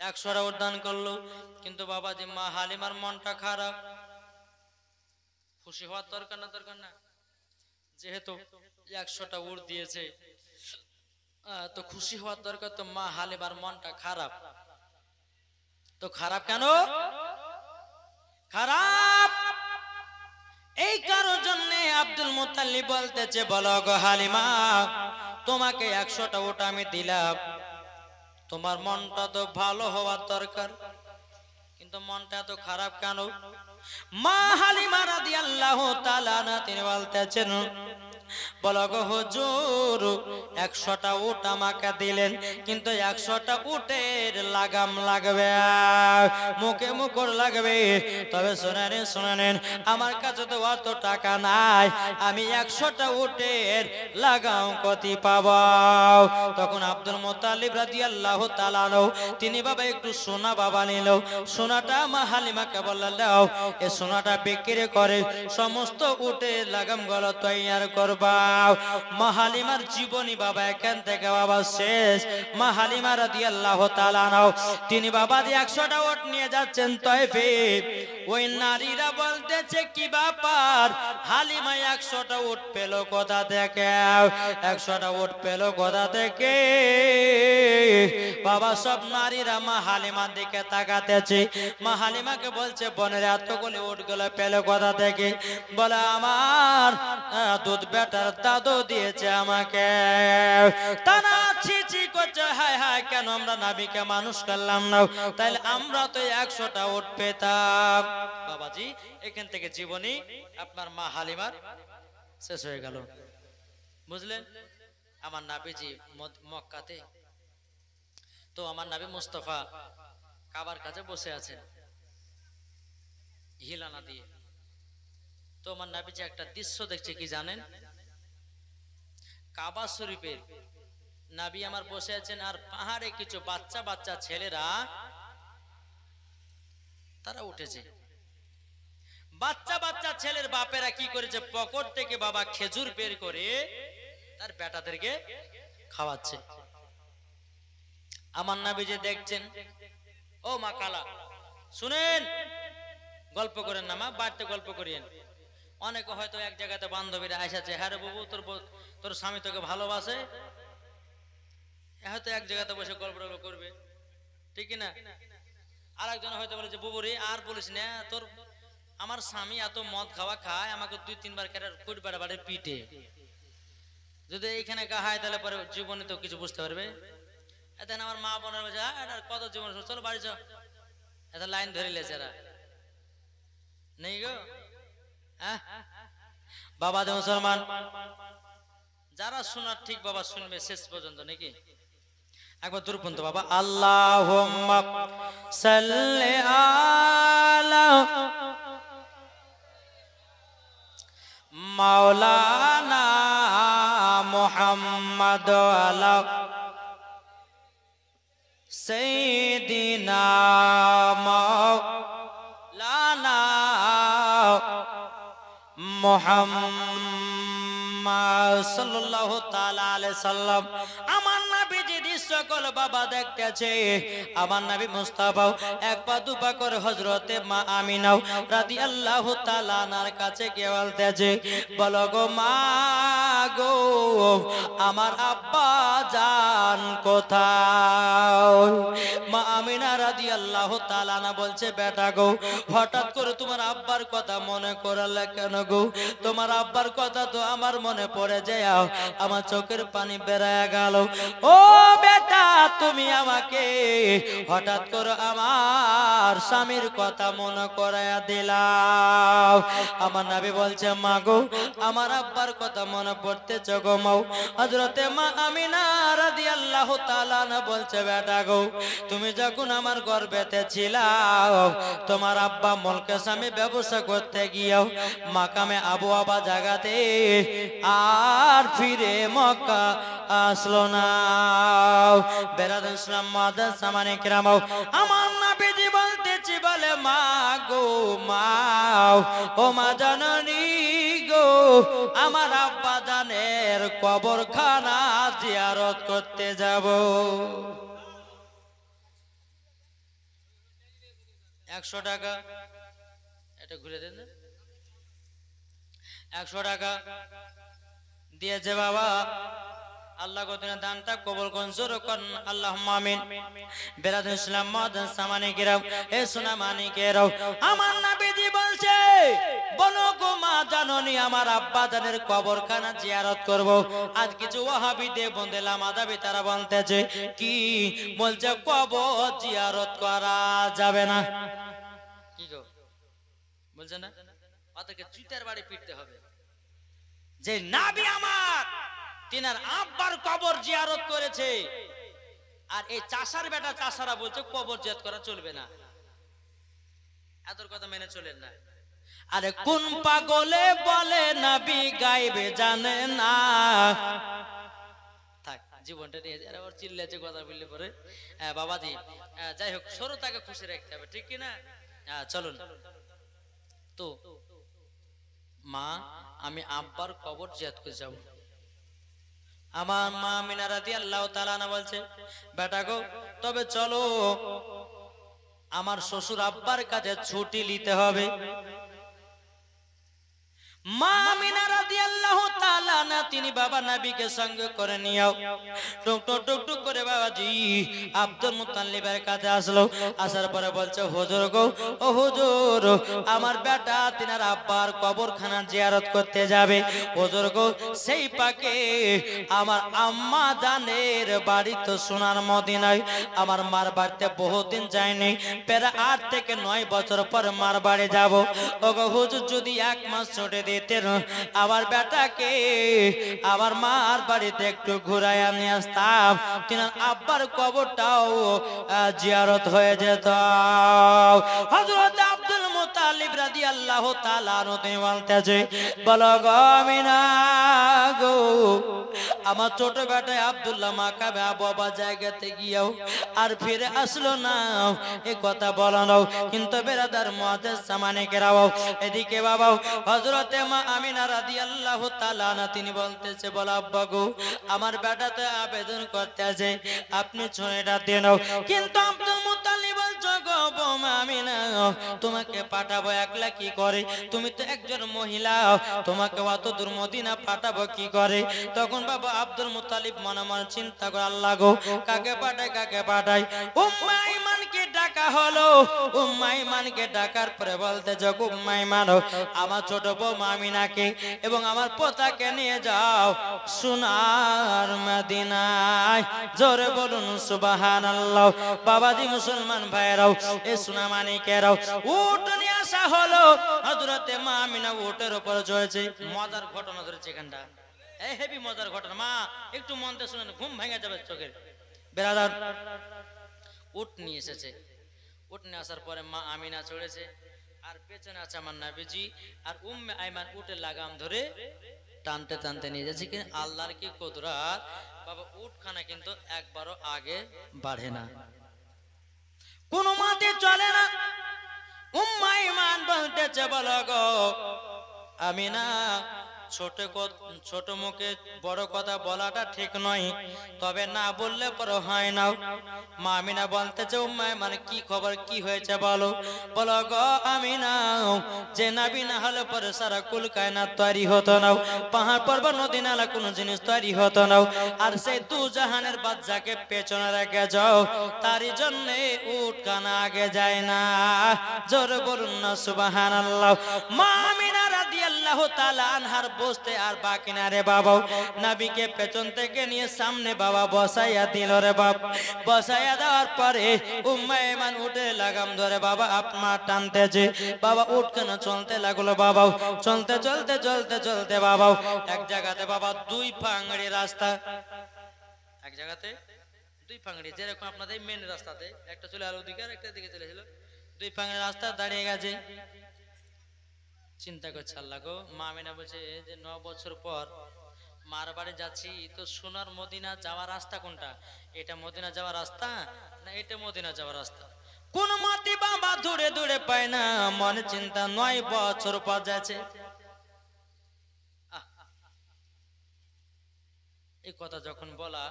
100টা উট দান করলো। কিন্তু বাবাজি মা হালিমার মনটা খারাপ। খুশি হওয়ার দরকার না দরকার না? যেহেতু 100টা উট দিয়েছে তো খুশি হওয়ার দরকার। তো মা হালিমার মনটা খারাপ। তো খারাপ কেন? খারাপ এই কারোর জন্য আব্দুল মুত্তালিব বলতেছে, বলো গো হালিমা তোমাকে 100টা উট আমি দিলাম, তোমার মনটা তো ভালো হওয়ার দরকার, কিন্তু মনটা এত খারাপ কেন? মা হালিমা রাদিয়াল্লাহু তাআলা তিনি বলতেছেন, বলো গো হুজুর 100টা উট আমাকে দিলেন, কিন্তু 100টা উটের লাগাম লাগবে, মুখে মুখর লাগবে। তবে শুনেন আমার কাছে তো অত টাকা নাই, আমি 100টা উটের লাগাম কতি পাবো? তখন আব্দুল মুত্তালিব রাদিয়াল্লাহু তাআলা তিনি বাবা একটু সোনা বাবা নিল। সোনাটা মা হালিমাকে বললেন, দাও এই সোনাটা বিক্রি করে সমস্ত উটের লাগাম গুলো তৈয়ার করবা। মা হালিমার জীবনী বাবা এখান থেকে বাবা শেষ। মা হালিমা রাদিয়াল্লাহু তাআলা তিনি বাবা 100টা উট নিয়ে যাচ্ছেন তয়েফে। ওই নারীরা বলতেছে, কি ব্যাপার হালিমা 100টা উট পেল কোথা থেকে? 100টা উট পেল কোথা থেকে? বাবা সব নারীরা মা হালিমার দিকে তাকাতেছে। মা হালিমাকে বলছে, বোনের এতগুলি উটগুলো পেল কোথা থেকে? বলে আমার দুধ বেটার দাদু দিয়েছে আমাকে। তারা ছি করছে, হায় হায় কেন আমরা নবীকে মানুষ করলাম না, তাইলে আমরা তো 100টা উট পেতাম। বাবাজি এখান থেকে জীবনী আপনার মা হালিমার শেষ হয়ে গেল। বুঝলেন? আমার নবীজি মক্কাতে, তো আমার নবী মুস্তাফা কাবার কাছে বসে আছেন হিলানা দিয়ে। তো আমার নবীজি একটা দৃশ্য দেখছে, কি জানেন? কাবা শরীফের নবী আমার বসে আছেন, আর পাহাড়ে কিছু বাচ্চা বাচ্চা ছেলেরা তারা উঠেছে। বাচ্চা বাচ্চা ছেলের বাপেরা কি করেছে, পকেট থেকে বাবা খেজুর বের করে তার বেটাদেরকে খাওয়াচ্ছে। আমার নবীজি দেখছেন। ও মা কালা শুনেন, গল্প করেন না মা, বাড়িতে গল্প করিয়েন। অনেকে হয়তো এক জায়গাতে বান্ধবীরা এসেছে, হ্যাঁ রে বাবু তোর স্বামী তোকে ভালোবাসে, হয়তো এক জায়গাতে বসে গল্প করবে, ঠিক না? আর একজন হয়তো বলে যে, বুবু রে আর বলিস না, তোর আমার স্বামী এত মদ খাওয়া খায়, আমাকে 2-3 বার কুট বাড়ে পিটে। যদি এইখানে গাহায় তাহলে পরে জীবনে তো কিছু বুঝতে পারবে। এখন আমার মা বোনের বলছে, কত জীবন, চলো বাড়ি যাও, এত লাইন ধরে লেছে এরা নেই গো। বাবা যে মুসলমান যারা শোনার ঠিক বাবা শুনবে শেষ পর্যন্ত, নাকি? একবার দুরপন্ত বাবা, আল্লাহুম্মা সাল্লি আলা মাওলানা মুহাম্মদ আলা সাইয়্যিদিনা মাওলানা মুহাম্মদ সাল্লাল্লাহু তাআলা আলাইহি সাল্লাম। আমার নবীজি সকল বাবা দেখতেছে, আমার নবী মুস্তাফা একবার দুপা করে হযরতে মা আমিনা রাদিয়াল্লাহু তাআলা আনহার কাছে গিয়ে বলতেছে, বলো গো মা গো আমার আব্বা জান কোথায়? মা আমিনা রাদিয়াল্লাহু তাআলা আনহা বলছে, বেটা গো হঠাৎ করে তোমার আব্বার কথা মনে করলে কেন গো? তোমার আব্বার কথা তো আমার মনে পড়ে যায়, আমার চোখের পানি বেরিয়ে গেল। ও বেটা তুমি আমাকে হঠাৎ করে আমার স্বামীর কথা মনে করায়া দিলাম। আমার নবী বলছে, মা গো আমার আব্বার কথা মনে পড়তেছে গো মা। হযরতে মা আমিনা রাদিয়াল্লাহু তাআলা আনহা বলছে, বেটা গো তুমি যখন আমার গর্ভেতে ছিলাও তোমার আব্বা মুলকের স্বামী ব্যবসা করতে গিয়েও মাকামে আবু আবা জায়গাতে আর ফিরে মক্কা আসলো না। বেরাদুল ইসলাম মুআদ্দাস সামানে কিরাম, আমার নবীজি বলতেছি বলে মা গো মা, ও মা জননী গো, আমার আব্বা জানের কবরখানা জিয়ারত করতে যাব। 100 টাকা এটা ঘুরে দেন, 100 টাকা দিয়েছে বাবা। আল্লাহ গদিনা দানটা কবুল করুন, জোর করুন আল্লাহুম্মা আমিন। বেরাদুল ইসলাম মুআদ্দাস সামানে কিরাম, এ সোনা মানিকেরাও, আমার নবীজি বলছে বলো গো মা জাননী আমার আব্বা জানের কবরখানা জিয়ারত করব। আজ কিছু ওয়াহাবি দেওবন্দি লামাদাবি তারা বলতেছে কি বলছে কবর জিয়ারত করা যাবে না। কি গো বলছে না, ওদেরকে চিতার বাড়ি পিটতে হবে। যে নবী আমার তিনার আব্বার কবর জিয়ারত করেছে, আর এই চাষার বেটা চাষারা বলছে কবর জিয়ারত করা চলবে না। এত কথা মেনে চলেন না। আরে কোন পাগলে বলে নবী গায়বে জানে না। থাক জীবনটা নিয়ে যারা ওর চিল্লাছে কথা বললে পরে বাবাজি, যাই হোক শ্রোতাকে খুশি রাখতে হবে, ঠিক কি না? চলুন তো মা আমি আব্বার কবর জিয়ারত করে যাব। আমার মা আমিনা রাদিয়াল্লাহু তাআলা আনহা বলছে বেটা গো তবে চলো আমার শ্বশুর আব্বার কাছে ছুটি নিতে হবে। মা আমিনা রাদিয়াল্লাহু তাআলা না তিনি বাবা নবীকে সঙ্গে করে নিও টুক টুক টুক টুক করে বাবাজি আব্দুল মুত্তালিবের কাছে আসলো। আসার পরে বলছে হুজুর গো, ও হুজুর আমার বেটা তিনার আব্বার কবরখানা জিয়ারত করতে যাবে। হুজুর গো সেই পাকে আমার আম্মা জানের বাড়ি তো সোনার মদিনায়, আমার মার বাড়িতে বহুদিন যায়নি, প্রায় 8 থেকে 9 বছর পর মার বাড়ি যাব। ওগো হুজুর যদি 1 মাস ছুটি দিতেন আমার বেটাকে আমার মার বাড়িতে একটু ঘুরাইয়া নিয়ে আসতাম, তিনার আব্বার কবরটাও জিয়ারত হয়ে যেত। হযরত আব্দুল মুত্তালিব রাদিয়াল্লাহু তাআলা আনহু তিনি বলতেছে বলো গো আমিনা গো, আমার ছোট বেটা আব্দুল্লাহ মাকাবে আবু আবা জায়গাতে গিয়েও আর ফিরে আসলো না, এই কথা বলো না। কিন্তু বেরাদার মুআদ্দাস সামানে কেরাও এদিকে বাবা হযরতে মা আমিনা রাদিয়াল্লাহু তাআলা আনহা তিনি বলতেছে বলো আব্বা গো আমার বেটাতে আবেদন করতেছে আপনি ছুঁয়েটা দিয়ে নাও। কিন্তু আব্দুল মুত্তালিব বলছো গো বৌমা আমিনা তোমাকে পাঠাবো একলা কি করে, তুমি তো একজন মহিলা, তোমাকে অত দূর মদিনা পাঠাবো কি করে। তখন বাবা আব্দুল মুত্তালিব মনে মনে চিন্তা করে আল্লাহ গো কাকে পাঠাই কাকে পাঠাই। উম্মে আইমানকে ডাকা হলো, উম্মে আইমানকে ডাকার পরে বলতে যাও উম্মে আইমান আমার ছোট বৌমা আমিনাকে এবং আমার পোতাকে নিয়ে যাও সোনার মদিনায়। জোরে বলুন সুবহানাল্লাহ। বাবাজি মুসলমান ভাইরাও এ সোনা মানিকেরাও উট নিয়ে আসা হলো। হযরতে মা আমিনা উটের উপর চড়েছে। মজার ঘটনা ধরেছে এখানটা, এই হেভি মজার ঘটনা, মা একটু মন দিয়ে শুনেন ঘুম ভেঙে যাবে চোখের। বেরাদার উট নিয়ে এসেছে, উট নিয়ে আসার পরে মা আমিনা চড়েছে আর পেছনে আছে আমার নবীজি আর উম্মে আইমান উটের লাগাম ধরে টানতে টানতে নিয়ে যাচ্ছে। কিন্তু আল্লাহর কি কুদরত বাবা, উটখানা কিন্তু একবারও আগে বাড়ে না, কোনো মাঠে চলে না। উম্মে আইমান বলতেছে বলো গো আমিনা ছোট মুখে বড় কথা বলাটা ঠিক নয়, তবে না বললে পরে হয় না। মা আমিনা বলতেছে উম্মে মানে কি খবর কি হয়েছে বলো। বলো গো আমিনা যে নবী না হলে পরে সারা কুল কায়নাত তৈরি হতো না, পাহাড় পর্বত নদী নালা কোনো জিনিস তৈরি হতো না। আর সেই দু জাহানের বাদশাকে পেছনে রেখে যাও, তারই জন্য উট কানা আগে যায় না। জোরে বলুন না সুবহানাল্লাহ। মা আমিনা রাদিয়াল্লাহু তাআলা আনহার বসতে আর বাকি না রে বাবা, নবীকে পেছন থেকে নিয়ে সামনে বাবা বসাইয়া দিল রে বাবা। বসাইয়া দেওয়ার পরে উম্মে আইমান উঠে লাগাম ধরে বাবা আপনা টানতেছে। বাবা উঠ কেন চলতে লাগলো বাবা, চলতে চলতে চলতে চলতে বাবা এক জায়গাতে বাবা 2 পাংড়ি রাস্তা, এক জায়গাতে দুই পাংড়ি, যেরকম আপনাদের মেন রাস্তাতে একটা চলে আলো দিকে আর একটা দিকে চলেছিল, দুই পাংড়ি রাস্তা দাঁড়িয়ে গেছে। চিন্তা করছে আল্লাহ গো, মা আমিনা বলছে যে 9 বছর পর মার বাড়ি যাচ্ছি, তো সোনার মদিনা যাওয়ার রাস্তা কোনটা? এটা মদিনা যাওয়ার রাস্তা না এটা মদিনা যাওয়ার রাস্তা? কোন মতি বাবা দূরে দূরে পায় না, মনে চিন্তা 9 বছর পর যাচ্ছে। এই কথা যখন বলা,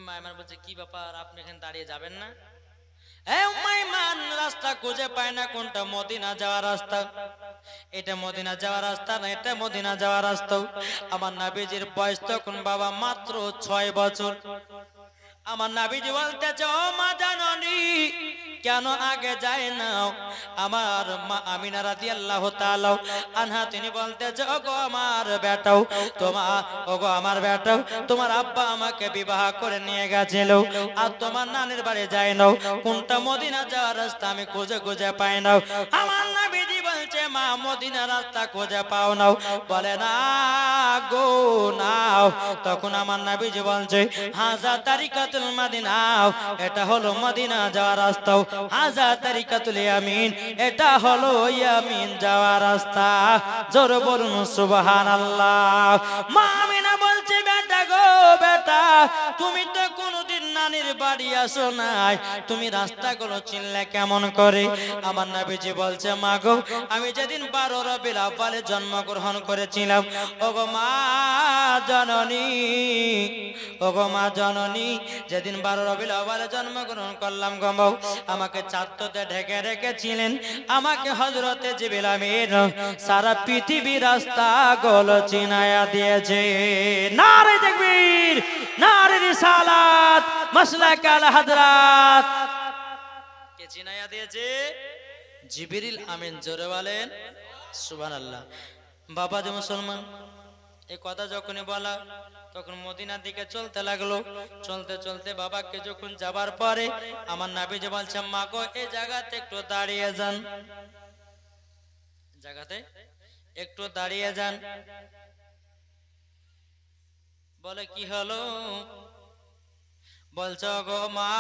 মাইমান বলছে কি ব্যাপার, আপনি এখানে দাঁড়িয়ে যাবেন না? মাইমান রাস্তা খুঁজে পায় না, কোনটা মদিনা যাওয়ার রাস্তা? এটা মদিনা যাওয়ার রাস্তা না এটা মদিনা যাওয়ার রাস্তা? আমার নবীজির বয়স তখন বাবা মাত্র 6 বছর। আমার নবীজি বলতেছে, ও মা জাননি কেন আগে যায় না? আমার মা আমিনা রাদিয়াল্লাহু তাআলা আনহা তিনি বলতেছে, ওগো আমার বেটাও, ওগো আমার বেটাও, তোমার আব্বা আমাকে বিবাহ করে নিয়ে গেছিল, আর তোমার নানির বাড়ি যায় না, কোনটা মদিনা যাওয়ার রাস্তা আমি খুঁজে খুঁজে পাই না। আমার নবীজি বলছে, মা মদিনা রাস্তা খুঁজে পাও না? বলে না গো নাও। তখন আমার নবীজি বলছে, হাজা তারিকাতুল মদিনা, এটা হলো মদিনা যাওয়ার রাস্তা। হাজা তারিকাতুল ইয়ামিন, এটা হলো ইয়ামিন যাওয়ার রাস্তা। জোরে বলুন সুবহানাল্লাহ। মা আমিনা বলছে, বেটা গো বেটা, তুমি তো কোনোদিন নানির বাড়ি আসো নাই, তুমি রাস্তাগুলো চিনলে কেমন করে? আমার নবীজি বলছে, মা গো আমি যেদিন 12 রবিউল আউয়ালে জন্মগ্রহণ করেছিলাম, ওগো মা জননী, ওগো মা জননী, যেদিন 12 রবিউল আউয়ালে জন্মগ্রহণ করলাম গো মা, আমাকে চাঁদতে ঢেকে রেখেছিলেন, আমাকে হযরতে জিবরিল আমিন সারা পৃথিবীর রাস্তাগুলো চিনায়া দিয়েছে। নারে তাকবীর, নারে রিসালাত, মাসলাক আল হযরত। কে চিনায়া দিয়েছে? জিবরিল আমিন। জোরে বলেন সুবহানাল্লাহ। বাবা যে মুসলমান, এই কথা যখনই বলা তখন মদিনার দিকে চলতে লাগলো। চলতে চলতে বাবাকে যখন যাবার পরে আমার নবীজি বলছে, মা গো এই জায়গাতে একটু দাঁড়িয়ে যান, জায়গাতে একটু দাঁড়িয়ে যান। বলে কি হলো? বলছো গো মা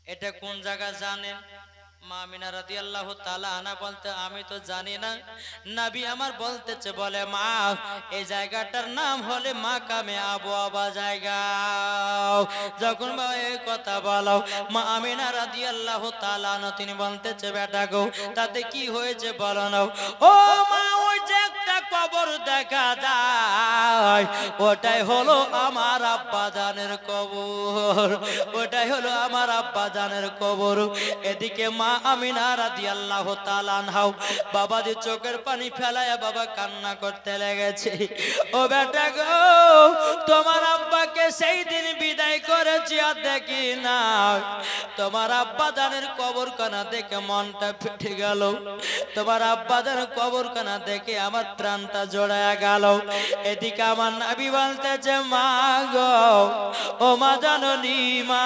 এটা কোন জায়গা জানেন? মা আমিনা রাদিয়াল্লাহু তাআলা আনা বলতে, আমি তো জানি না। নবী আমার বলতেছে, বলে মা এই জায়গাটার নাম হলে মাকামে আবু আবা জায়গা। যখন বাবা এই কথা বলো, মা আমিনা রাদিয়াল্লাহু তাআলা আনা তিনি বলতেছে, বেটা গো তাতে কি হয়েছে বলো না? ও মা ওই যে একটা কবর দেখা যায়, ওটাই হলো আমার আব্বা জানের কবর, ওটাই হলো আমার আব্বা জানের কবর। এদিকে মা আমিনা রাদিয়াল্লাহু তাআলা আনহা বাবাজি চোখের পানি ফেলায়া বাবা কান্না করতে লেগেছে। ও বেটা গো তোমার আব্বাকে সেই দিন বিদায় করেছি আর দেখি না, তোমার আব্বা জানের কবরখানা দেখে মনটা ফেটে গেল, তোমার আব্বা জানের কবরখানা দেখে আমার প্রাণটা জড়ায়া গেল। এদিকে আমার নবী বলতেছে, মা গো ও মা জাননী, মা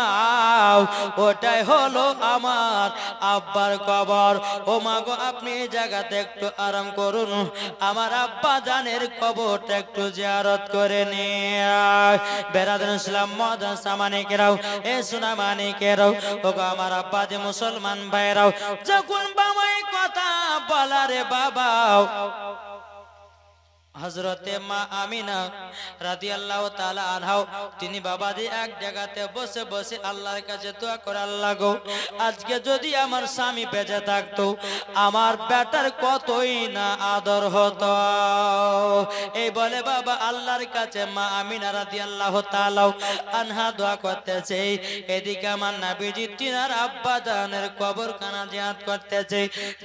ওটাই হলো আমার আব্বার কবর। ও মা গো আপনি এই জায়গাতে একটু আরাম করুন, আমার আব্বা জানের কবরটা একটু জিয়ারত করে নিয়ে। বেরাদার ইসলাম মাদ্রাসা মানিকেরাও, এ সোনা মানিকেরাও, ওগো আমার আব্বা যে মুসলমান ভাইরাও, যখন বাবা এই কথা বলা রে বাবা, হযরতে মা আমিনা রাদিয়াল্লাহু তাআলা আনহা তিনি বাবাজি এক জায়গাতে বসে বসে আল্লাহর কাছে দোয়া করে, আল্লাহ গো আজকে যদি আমার স্বামী বেঁচে থাকতো আমার বেটার কতই না আদর হতো। এই বলে বাবা আল্লাহর কাছে মা আমিনা রাদিয়াল্লাহু তাআলা আনহা দোয়া করতেছে। এদিকে আমার নবীজি তিনার আব্বা জানের কবরখানা জিয়ারত করতেছে।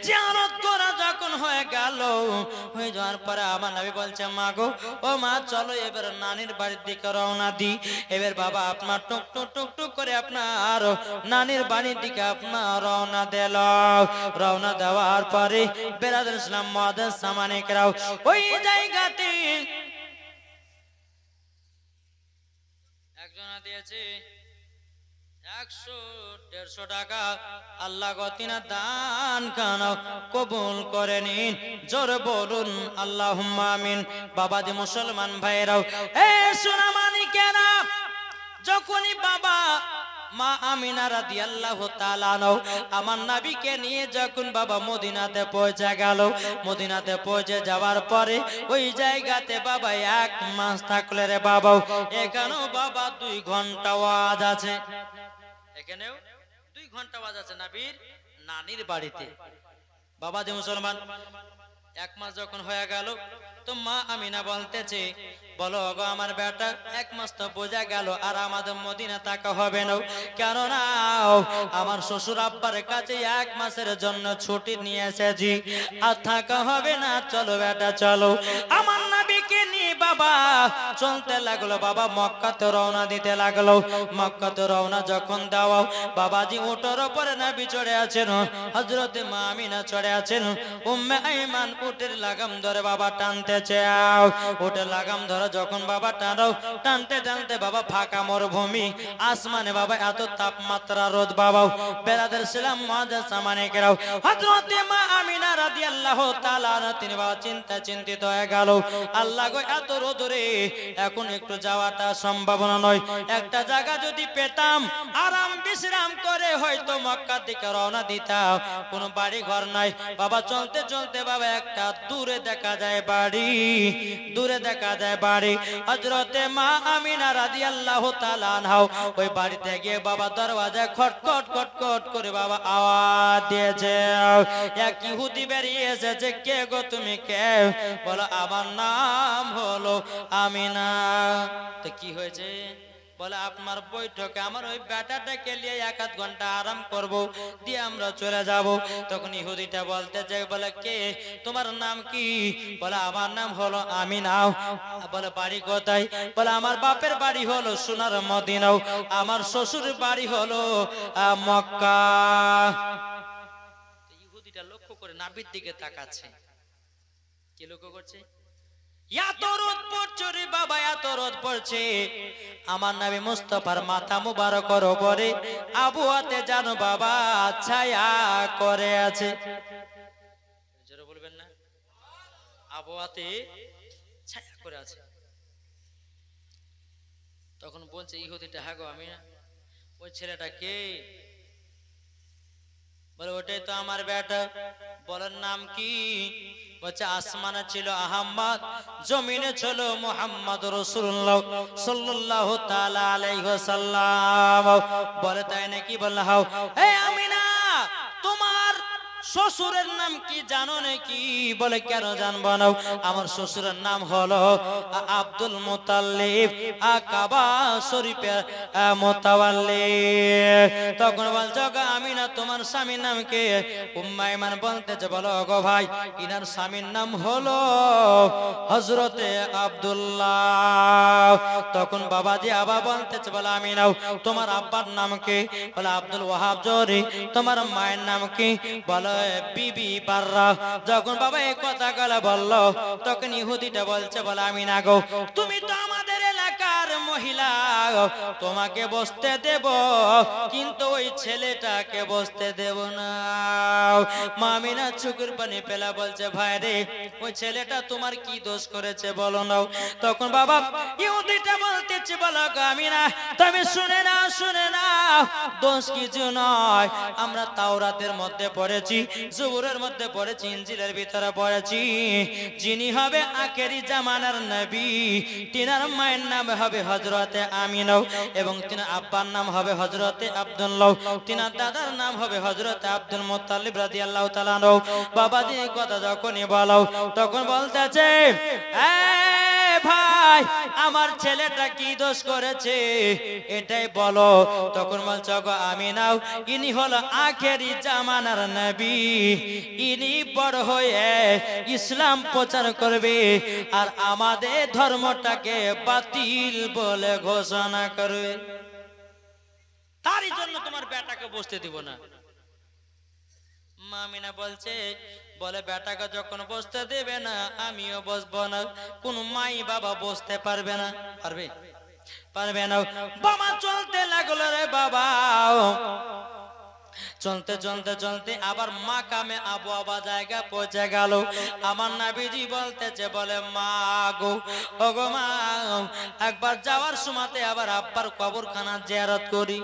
জিয়ারত করা যখন হয়ে গেল, হয়ে যাওয়ার পরে আমার নবী বলছে, মা গো ও মা চলো এবার নানির বাড়ির দিকে রওনা দি। এবার বাবা আপনার টুক টুক টুক টুক করে আপনার নানির বাড়ির দিকে আপনার রওনা দিল। রওনা দেওয়ার পরে বেরাদার ইসলাম মাদ্রাসা মানিকেরাও ওই জায়গাতে একজনা দিয়েছে 100-150 টাকা, আল্লাহ গতিনা দান খানা কবুল করে নিন। জোরে বলুন আল্লাহুম্মা আমিন। বাবাজি মুসলমান ভাইরাও, এ সোনা মানিকেরা, যখনই বাবা মা আমিনা রাদিয়াল্লাহু তাআলা আমার নবীকে নিয়ে যখন বাবা মদিনাতে পৌঁছে গেল, মদিনাতে পৌঁছে যাওয়ার পরে ওই জায়গাতে বাবা 1 মাস থাকলে রে বাবা, এখানেও বাবা 2 ঘন্টা ওয়াজ আছে, এখানেও 2 ঘন্টা ওয়াজ আছে নবীর নানির বাড়িতে। বাবা যে মুসলমান, 1 মাস যখন হয়ে গেল তো মা আমিনা বলতেছে, বলো গো আমার বেটা, 1 মাস তো বোঝা গেল আর আমাদের মদিনা থাকা হবে না, কেননা আমার শ্বশুর আব্বার কাছে 1 মাসের জন্য ছুটি নিয়ে এসেছি, আর থাকা হবে না, চলো বেটা চলো। আমার নবীকে নিয়ে বাবা চলতে লাগলো, বাবা মক্কাতে রওনা দিতে লাগলো। মক্কাতে রওনা যখন দাও, বাবাজি উটের উপরে নবী চড়ে আছেন, হযরতে মা আমিনা চড়ে আছেন, উম্মে আইমান উটের লাগাম ধরে বাবা টানতেছে, উটের লাগাম ধরে যখন বাবা টানো, টানতে টানতে বাবা ফাঁকা মরুভূমি, আসমানে বাবা এত তাপমাত্রা রোদ বাবা, বেরাদের ছিলাম মুআজ্জাজ সামানে কেরাও, হযরতে মা আমিনা রাদিয়াল্লাহু তাআলা তিনি বাবা চিন্তিত হয়ে গেল, আল্লাহ গো এত রোদ রে, এখন একটু যাওয়াটা সম্ভব নয়, একটা জায়গা যদি পেতাম আরাম বিশ্রাম করে হয়তো মক্কা থেকে রওনা দিতাম, কোনো বাড়ি ঘর নাই বাবা। চলতে চলতে বাবা একটা দূরে দেখা যায় বাড়ি, দূরে দেখা যায় বাড়ি, হযরতে মা আমিনা রাদিয়াল্লাহু তাআলা আনহা ওই বাড়িতে গিয়ে বাবা দরওয়াজায় খটখট খটখট করে বাবা আওয়াজ দিয়েছে, এক ইহুদি বেরিয়ে এসেছে, কে গো তুমি কে? বলো আমার নাম হলো আমিনা। তো কি হয়েছে? বলে আপনার বৈঠকে আমার ওই বেটাটাকে নিয়ে 1-8 ঘন্টা আরাম করব, দিয়ে আমরা চলে যাব। তখন ইহুদিটা বলতে যে, বলে কে, তোমার নাম কি? বলে আমার নাম হলো আমিনা। বলে বাড়ি কোথায়? বলে আমার বাপের বাড়ি হলো সোনার মদিনা, আমার শ্বশুর বাড়ি হলো মক্কা। ইহুদিটা লক্ষ্য করে নাবির দিকে তাকাচ্ছে, কি লক্ষ্য করছে? এত রোদ পড়ছে রে বাবা, এত রোদ পড়ছে, আমার নবী মুস্তাফার মাথা মুবারকের উপরে আবহাওয়াতে জানো বাবা ছায়া করে আছে, জোরে বলবেন না, আবহাওয়াতে ছায়া করে আছে। তখন বলছে ইহুদিটা, হ্যাঁ গো আমিনা, ওই ছেলেটা কে? বলে ওটাই তো আমার বেটা। বলেন নাম কি? বলছে আসমানে ছিল আহমদ, জমিনে ছিল মুহাম্মদ রাসূলুল্লাহ সাল্লাল্লাহু তাআলা আলাইহি ওয়াসাল্লাম। বলে তাই নাকি? বলল হাও। এই আমিনা, তোমার শ্বশুরের নাম কি জানো নাকি? বলে কেন জানবো না, আমার শ্বশুরের নাম হলো আব্দুল মুতাল্লিব, কাবা শরীফের মুতাওয়াল্লি। তখন বলছে গো আমিনা, তোমার স্বামীর নাম কি? উম্মে আইমান বলতেছে, বলো গো ভাই, ইনার স্বামীর নাম হলো হযরতে আব্দুল্লাহ। তখন বাবাজি আবার বলতেছে, বলে আমিনা, তোমার আব্বার নাম কি? বলে আব্দুল ওয়াহাব জরি। তোমার মায়ের নাম কি? বলে বিবি বাররা। যখন বাবা এই কথা গলা বললো, তখন ইহুদিটা বলছে, বলে আমিনা গো, তুমি তো আমাদের এলাকার মহিলা, তোমাকে বসতে দেব, কিন্তু ওই ছেলেটাকে বসতে দেব না। মা আমিনা চোখের পানি ফেলা বলছে, ভাই রে, ওই ছেলেটা তোমার কি দোষ করেছে বলো না। তখন বাবা ইহুদিটা বলতেছে, বলো গো আমিনা, তুমি শুনে না, শুনে না, দোষ কিছু নয়, আমরা তাওরাতের মধ্যে পড়েছি, জবুরের মধ্যে পড়েছি, ইনজিলের ভিতরে পড়েছি, যিনি হবে আখেরি জামানার নবী, তিনার মায়ের নাম হবে হযরতে আমিনা, এবং তিনার আব্বার নাম হবে হযরতে আব্দুল্লাহ, তিনার দাদার নাম হবে হযরতে আব্দুল মুত্তালিব রাদিয়াল্লাহু তাআলা আনহু। বাবাজি এই কথা যখনই বলো, তখন বলতেছে, ভাই আমার ছেলেটা কি দোষ করেছে এটাই বলো। তখন বলছো গো আমিনা, ইনি হলো আখেরি জামানার নবী, ইনি বড় হয়ে ইসলাম প্রচার করবে আর আমাদের ধর্মটাকে বাতিল বলে ঘোষণা করবে, তারই জন্য তোমার বেটাকে বসতে দিব না। মা আমিনা বলছে, বলে বেটাকে যখন বসতে দেবে না, আমিও বসবো না। কোন মাই বাবা বসতে পারবে না? পারবে? পারবে না। বাবা চলতে লাগলো রে বাবা, চলতে চলতে চলতে আবার মাকামে আবু আবা জায়গা পৌঁছে গেল। আমার নবীজি বলতেছে, বলে মা গো, ওগো মা, একবার যাওয়ার সময়তে আবার আব্বার কবরখানা জিয়ারত করি।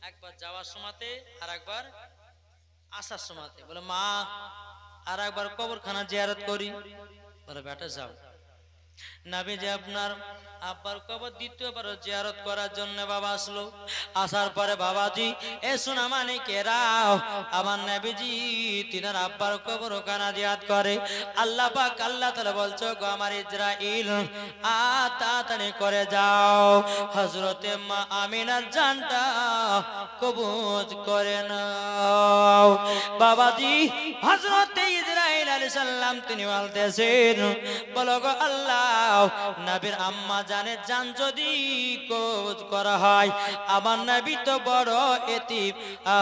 একবার যাওয়ার সময়তে আর একবার আসার সময়তে বলে মা আর একবার কবরখানা জিয়ারত করি। বলে বেটা যাও। নবীজি আপনার আব্বার কবর দ্বিতীয়বার জিয়ারত করার জন্য বাবা আসলো। আসার পরে বাবাজি এ সোনা মানিকেরাও, আমার নবীজি তিনার আব্বার কবর ওখানে জিয়ারত করে। আল্লাহ পাক আল্লাহ তাআলা বলছো, গো আমার ইসরাইল, তাড়াতাড়ি করে যাও, হযরতে মা আমিনার জানটা কবজ করে নাও। বাবাজি হযরতে ইসরাইল আলাইহিস সালাম তিনি বলতেছেন, বলো গো আল্লাহ, নবীর আম্মা জানের জান যদি কবজ করা হয়, আমার নবী তো বড় এতিম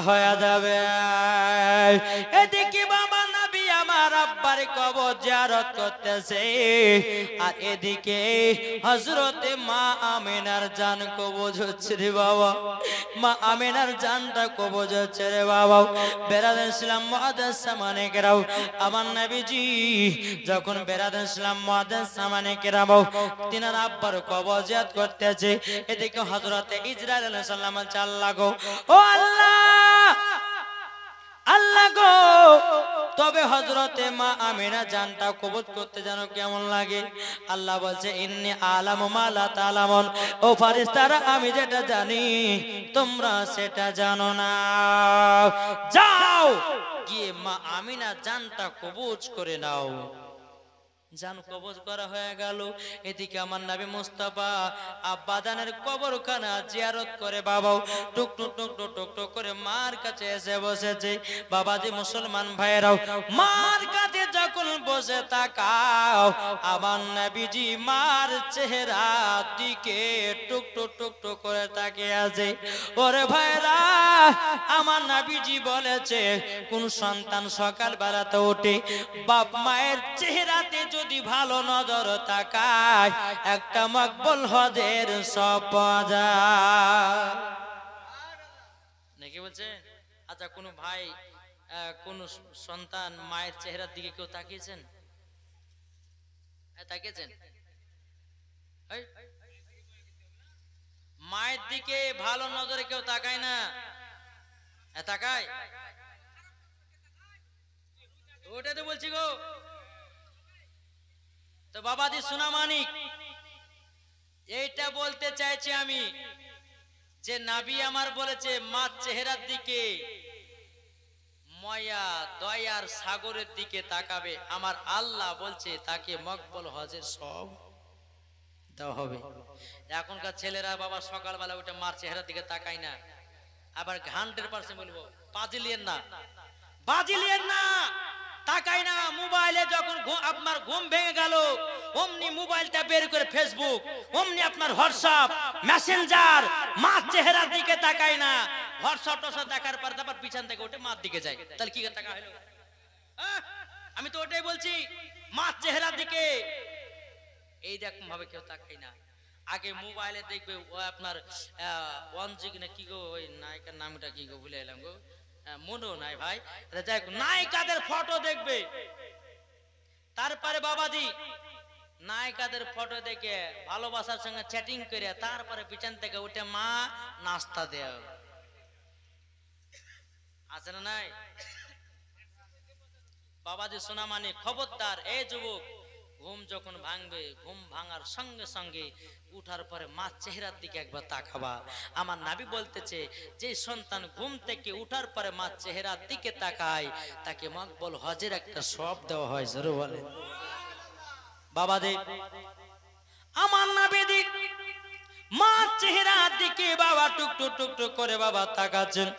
হয়ে যাবে। এদিকে বাবা নবী আমার আব্বার কবর জিয়ারত করতেছে, আর এদিকে হযরতে মা আমিনার জান কবজ হচ্ছে রে বাবা। মা আমিনার জানটা কবজ হচ্ছে রে বাবা। বেরাদার ইসলাম মুআদ্দাস সামানে কেরাও, আমার নবীজি যখন বেরাদার ইসলাম মুআদ্দাস সামানে কেরাও তিনার আব্বার কবর জিয়ারত করতেছে, এদিকে হযরতে ইসরাইল আলাইহিস সালাম আল্লাহ গো, ও আল্লাহ, আল্লাহ গো, তবে হযরতে মা আমিনা জানটা কবজ করতে জানো কেমন লাগে? আল্লাহ বলছে, ইন্নী আলামু মা লা তা'লামুন, ও ফেরেশতারা আমি যেটা জানি তোমরা সেটা জানো না। যাও গিয়ে মা আমিনা জানটা কবজ করে নাও। জান কবজ করা হয়ে গেল। এদিকে আমার নবী মুস্তাফা আব্বা জানের কবরখানা জিয়ারত করে বাবা টুক টুক টুক টুক টুক টুক করে মার কাছে এসে বসেছে। বাবাজি মুসলমান ভাইরাও, মার কাছে যখন বসে তাকাও, আমার নবীজি মার চেহারা দিকে টুক টুক টুক টুক করে তাকিয়ে আছে। ওরে ভাইরা, আমার নবীজি বলেছে, কোন সন্তান সকাল বেলাতে উঠে বাপ মায়ের চেহারাতে যদি ভালো নজর তাকায়, একটা মকবুল হজের সব পাওয়া যায়। নাকি বলছে? আচ্ছা, কোন ভাই কোন সন্তান মায়ের চেহারার দিকে কেউ তাকিয়েছেন? তাকিয়েছেন? মায়ের দিকে ভালো নজরে কেউ তাকায় না? তাকায়? ওটা তো বলছি গো। তো বাবাজি সোনা মানিক, এইটা বলতে চাইছি আমি যে নবী আমার বলেছে মার চেহারার দিকে ময়া দয়ার সাগরের দিকে তাকাবে, আমার আল্লাহ বলছে তাকে মকবুল হজের সব দেওয়া হবে। এখনকার ছেলেরা বাবা সকালবেলা উঠে মার চেহারার দিকে তাকায় না, আবার 100% বলবো বাজিলিয়েন না, বাজিলিয়েন না, তাকাই না। মোবাইলে যখন আপনার ঘুম ভেঙে গেল, অমনি মোবাইলটা বের করে ফেসবুক, অমনি আপনার হোয়াটসঅ্যাপ, মেসেঞ্জার, মার চেহারার দিকে তাকাই না। হোয়াটসঅ্যাপ টোসব দেখার পর তারপর পিছন থেকে উঠে মার দিকে যায়, তাহলে কি টাকা হলো? আমি তো ওটাই বলছি, মার চেহারার দিকে এই রকম ভাবে কেউ তাকাই না। আগে মোবাইলে দেখবে ও আপনার ওয়ানজিক না কি গো, ওই নায়িকার নামটা কি গো ভুলে এলাম গো, মনেও নাই ভাই, যাই হোক নায়িকাদের ফটো দেখবে। তারপরে বাবাজি নায়িকাদের ফটো দেখে ভালোবাসার সঙ্গে চ্যাটিং করে তারপরে পিছন থেকে উঠে মা নাস্তা দেয়, আছে না নাই? বাবাজি সোনা মানে খবরদার, এই যুবক, ঘুম যখন ভাঙবে, ঘুম ভাঙার সঙ্গে সঙ্গে উঠার পরে মা চেহারার দিকে একবার তাকাবা। আমার নবী বলতেছে, যে সন্তান ঘুম থেকে উঠার পরে মা চেহারার দিকে তাকায়, তাকে মকবুল হজের একটা সওয়াব দেওয়া হয়। জোরে বলে বাবাজি, আমার নবী মা চেহারার দিকে বাবা টুক টুক টুক টুক করে বাবা তাকাচ্ছেন।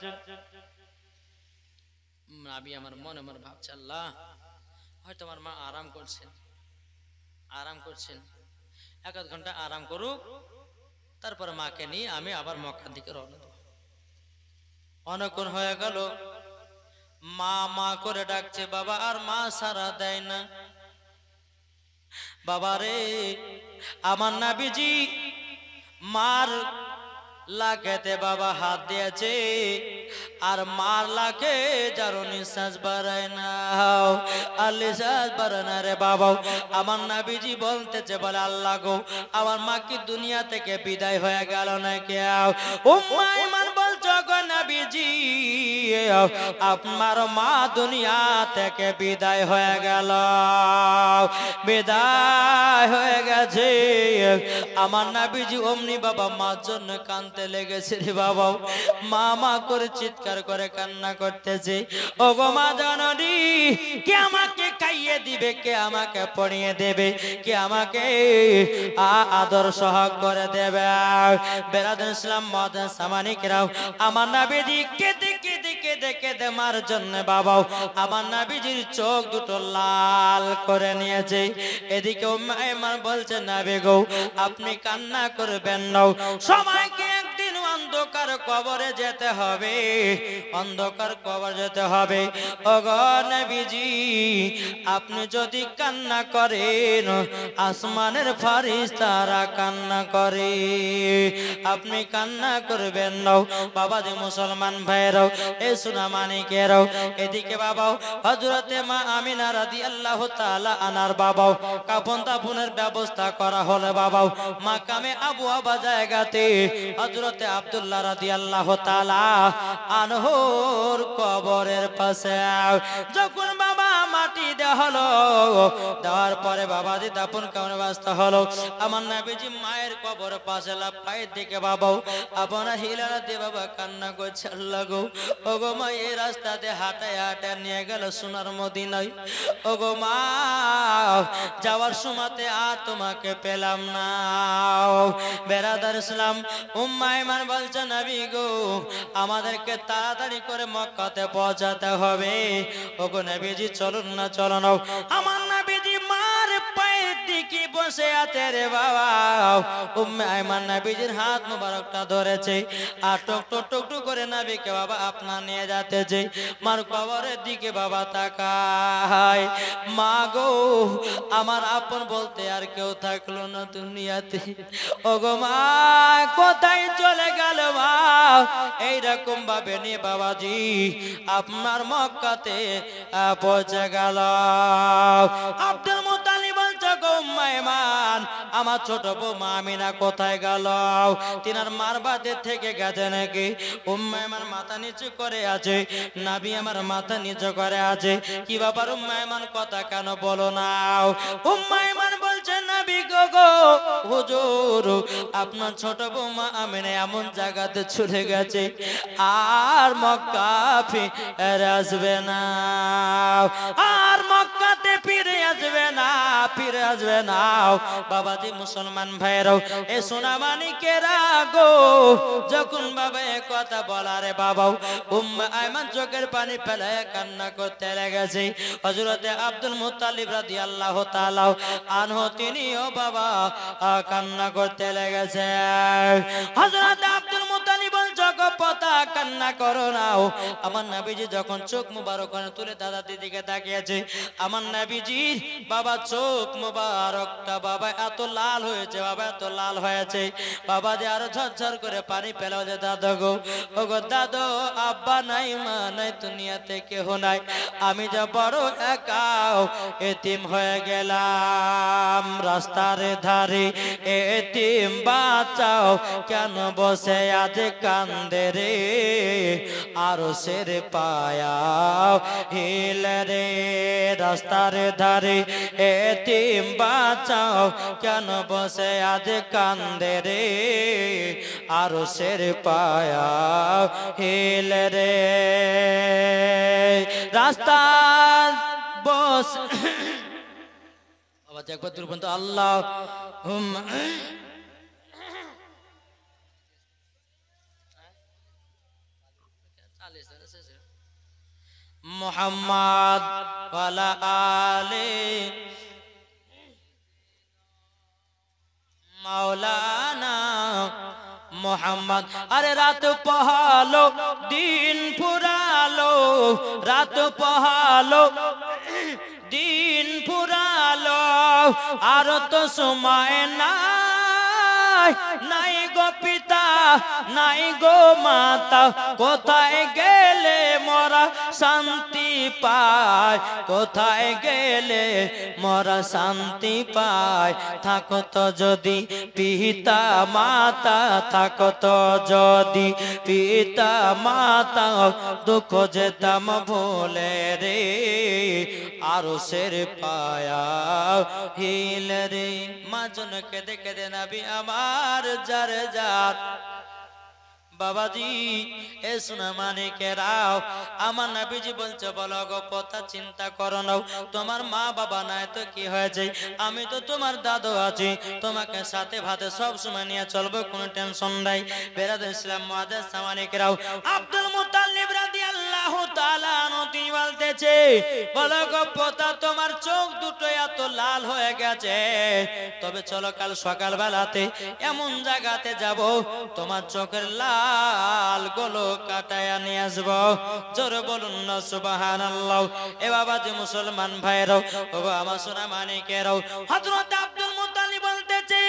নবী আমার মনে মনে ভাবছে, আল্লাহ হয়তো আমার মা আরাম করছেন, আরাম করছেন, 1 ঘন্টা আরাম করুক, তারপর মাকে নিয়ে আমি আবার মক্কার দিকে রওনা দেব। অনেকক্ষণ হয়ে গেল, মা মা করে ডাকছে বাবা, আর মা সাড়া দেয় না। বাবা রে, আমার নবীজি মার লাখেতে বাবা হাত দিয়েছে আর মার লাখে যারো নিঃশ্বাস বাড়ায় না আর নিঃশ্বাস বাড়ায় না রে বাবা। আমার নবীজি বলতেছে বলে আল্লাহ গো আমার মা কি দুনিয়া থেকে বিদায় হয়ে গেল না কেউ? উম্মে ঈমান বলছো গো নবীজি আপনার মা দুনিয়া থেকে বিদায় হয়ে গেল, বিদায় হয়ে গেছে। আমার নবীজি অমনি বাবা মার জন্য কাঁদতে লেগেছে রে বাবা। মা মা করে চিৎকার করে কান্না করতেছে, ও গো মা জননী কে আমাকে খাইয়ে দিবে, কে আমাকে পড়িয়ে দেবে, কে আমাকে আদর সহগ করে দেবে? বেরাদুল ইসলাম মাদান সামানিকরাও আমার নবীজি কেঁদে কেঁদে কেঁদে কেঁদে মার জন্য বাবা আমার নবীজির চোখ দুটো লাল করে নিয়েছে। এদিকে উম্মে ঈমান বলছে নবী গো আপনি কান্না করবেন না, সময়কে একদিন অন্ধকার কবরে যেতে হবে, অন্ধকার কবর যেতে হবে। ওগো নবীজি আপনি যদি কান্না করেন আসমানের ফেরেশতারা কান্না করে, আপনি কান্না করবেন না। বাবা যে মুসলমান ভাইরাও এ সোনা মানিকেরাও এদিকে বাবা হযরতে মা আমিনা রাদিয়াল্লাহু তাআলা আনার বাবা কাফন দাফনের ব্যবস্থা করা হলো বাবা মাকামে আবু আবা জায়গাতে হযরতে আব্দুল্লাহ রাদিয়াল্লাহু তাআলা আনহুর কবরের পাশে যখন বাবা মাটি দেওয়া হলো, দেওয়ার পরে বাবা যে দাফন কাফনের ব্যবস্থা হলো আমার নবীজি মায়ের কবর পাশে লাফায় দিকে বাবা আপনার হিলারা দিয়ে বাবা কান্না করছে আল্লাহ গো ও গো মা এই রাস্তাতে হাঁটায় হাঁটায় নিয়ে গেল সোনার মদিনায়, ও গো মা যাওয়ার সময়তে আর তোমাকে পেলাম না। বেরাদার ইসলাম উম্মে ঈমান বলছে নবী গো আমাদেরকে তাড়াতাড়ি করে মক্কাতে পৌঁছাতে হবে। ও গো নবীজি চলুন না চলুন। আমার নবীজি মার পায়ের দিকে বসে আছে রে বাবা। উম্মে ঈমান নবীজির হাত মোবারকটা ধরেছে আর টক টক টক টক করে নবীকে বাবা আপনা নিয়ে যাতেছে। মার কবরের দিকে বাবা তাকায়, মা গো আমার আপন বলতে আর কেউ থাকলো না দুনিয়াতে, ও গো মা কোথায় চলে গেল মা? এইরকম ভাবে নিয়ে বাবাজি আপনার মক্কাতে পৌঁছে গেল। আব্দুল মুত্তালিব বলছে গো উম্মে ঈমান আমার ছোট বৌমা আমিনা কোথায় গেল? তিনার মার বাদে থেকে গেছে নাকি? উম্মে ঈমান মাথা নিচু করে আছে, নবী আমার মাথা নিচু করে আছে। কি ব্যাপার উম্মে ঈমান কথা কেন বলো না? উম্মে ঈমান বলছে নবী গো হুজুর আপনার ছোট বৌমা আমিনা এমন জায়গাতে চলে গেছে আর মক্কা ফিরে আসবে না, আর মক্কাতে ফিরে আসবে না, ফিরে আসবে না। বাবাজি মুসলমান ভাইরাও এ সোনা মানিকেরা গো যখন বাবা এ কথা বলারে বাবা উম্মে ঈমান চোখের পানি ফেলে কান্না করতে লেগেছে। হযরতে আব্দুল মুত্তালিব রাদিয়াল্লাহু তাআলা আনহু তিনিও বাবা কান্না করতে লেগেছে। হযরতে আব্দুল মুত্তালিব বলছে গো পতা কান্না করো না। আমার নবীজি যখন চোখ মুবারক তুলে দাদা দিদিকে তাকিয়েছে আমার নবীজির বাবা চোখ মুবারকটা বাবা এত লাল হয়েছে, বাবা এত লাল হয়েছে বাবা যে আরো ঝরঝর করে পানি পেলো যে দাদা গো ও গো দাদু আব্বা নাই মা নাই দুনিয়াতে কেহ নাই, আমি যে বড় একা এতিম হয়ে গেলাম। রাস্তার ধারে এতিম বাঁচাও কেন বসে আজ কান্দে রে, আরো সের পায়া হিলে রে। রাস্তার ধারে এতিম বাঁচাও কেন বসে আজ কান্দে রে, আরো সের পায়া হিলে রে। রাস্তা বস আবার একবার দুর্বন্ত আল্লাহ মুহাম্মদ ওয়ালা আলে মাওলানা মুহাম্মদ। আরে রাত পহালো দিন ফুরালো, রাত পহালো দিন ফুরালো আর তো সময় না নাই, নাই গো পিতা, নাই গো মাতা, কোথায় গেলে মোরা শান্তি পায়, কোথায় গেলে মোরা শান্তি পায়। থাকতো যদি পিতা মাতা, থাকতো যদি পিতা মাতা, দুঃখ যেতাম ভুলে রে, আরশের পায়া হিল রে। মা জন্য কেঁদে কেঁদে নবী আমার যার যার। বাবাজি এ সোনা মানিকেরাও, আমার নবীজি বলছে বলো গো পতা চিন্তা করো না, তোমার মা বাবা নাই তো কি হয়েছে, আমি তো তোমার দাদু আছি, তোমাকে সাথে ভাতে সব সময় নিয়ে চলবো, কোনো টেনশন নাই। বেরাদুল ইসলাম মুআজ্জাজ মানিকেরাও, আব্দুল মুত্তালিব রাদিয়াল্লাহু তাআলা আনহু তিনি বলতেছে বলো গো পতা তোমার চোখ দুটো এত লাল হয়ে গেছে, তবে চলো কাল সকাল বেলাতে এমন জায়গাতে যাব তোমার চোখের লাল গুলো কাটায়া নিয়ে আসবো। জোরে বলুন না সুবহানাল্লাহ। এ বাবাজি মুসলমান ভাইরাও, ও আমার সোনা মানিকেরাও, হযরত আব্দুল মুত্তালিব বলতেছে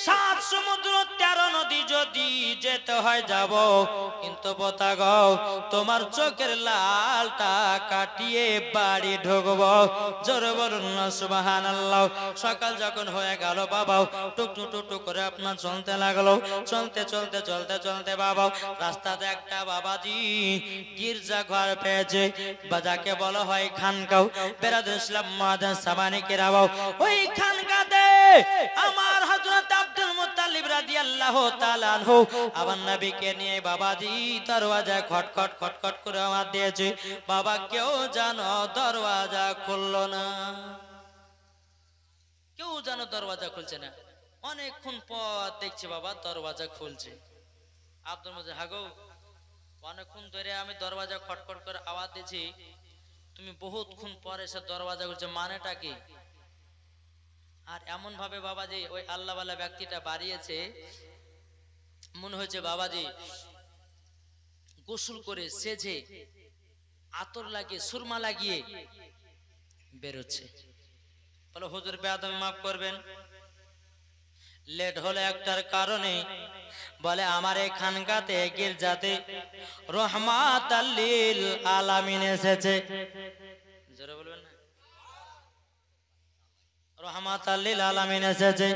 7 সমুদ্র 13 নদী যদি যেতে হয় যাব, কিন্তু পতা গো তোমার চোখের লালটা কাটিয়ে বাড়ি ঢুকবো। জোরে বলুন না সুবহানাল্লাহ। সকাল যখন হয়ে গেল বাবা টুকটুক টুকটুক করে আপনার চলতে লাগলো, চলতে চলতে চলতে চলতে বাবা রাস্তাতে একটা বাবাজি গির্জা ঘর পেয়েছে, বা যাকে বলা হয় খানকাও। বেরাদুল ইসলাম মুআজ্জাজ মানিকেরাও, ওই খানকাতে আমার হযরত আব্দুল মুত্তালিব রাদিয়াল্লাহু তাআলা আনহু আমার নবীকে নিয়ে বাবাজি দরওয়াজায় খটখট খটখট করে আওয়াজ দিয়েছে, বাবা কেউ জানো দরওয়াজা খুললো না, কেউ জানো দরওয়াজা খুলছে না। অনেকক্ষণ পর দেখছি বাবা দরওয়াজা খুলছে। আব্দুল মুত্তালিব, হাগো অনেকক্ষণ ধরে আমি দরওয়াজা খটখট করে আওয়াজ দিচ্ছি, তুমি বহুতক্ষণ পর এসে দরওয়াজা খুলছে, মানেটা কি? আর এমন ভাবে বাবাজি ওই আল্লাহওয়ালা ব্যক্তিটা বাড়িয়েছে, মনে হয়েছে বাবাজি গোসল করে সেজে আতর লাগিয়ে সুরমা লাগিয়ে বেরোচ্ছে। বলো হুজুর বেয়াদবি মাফ করবেন, লেট হলে একটার কারণে, বলে আমার এই খানকাতে গির্জাতে রহমাতাল লিল আলামিন এসেছে। জোরে বলবেন না, রহমাতাল লিল আলামিন এসেছে।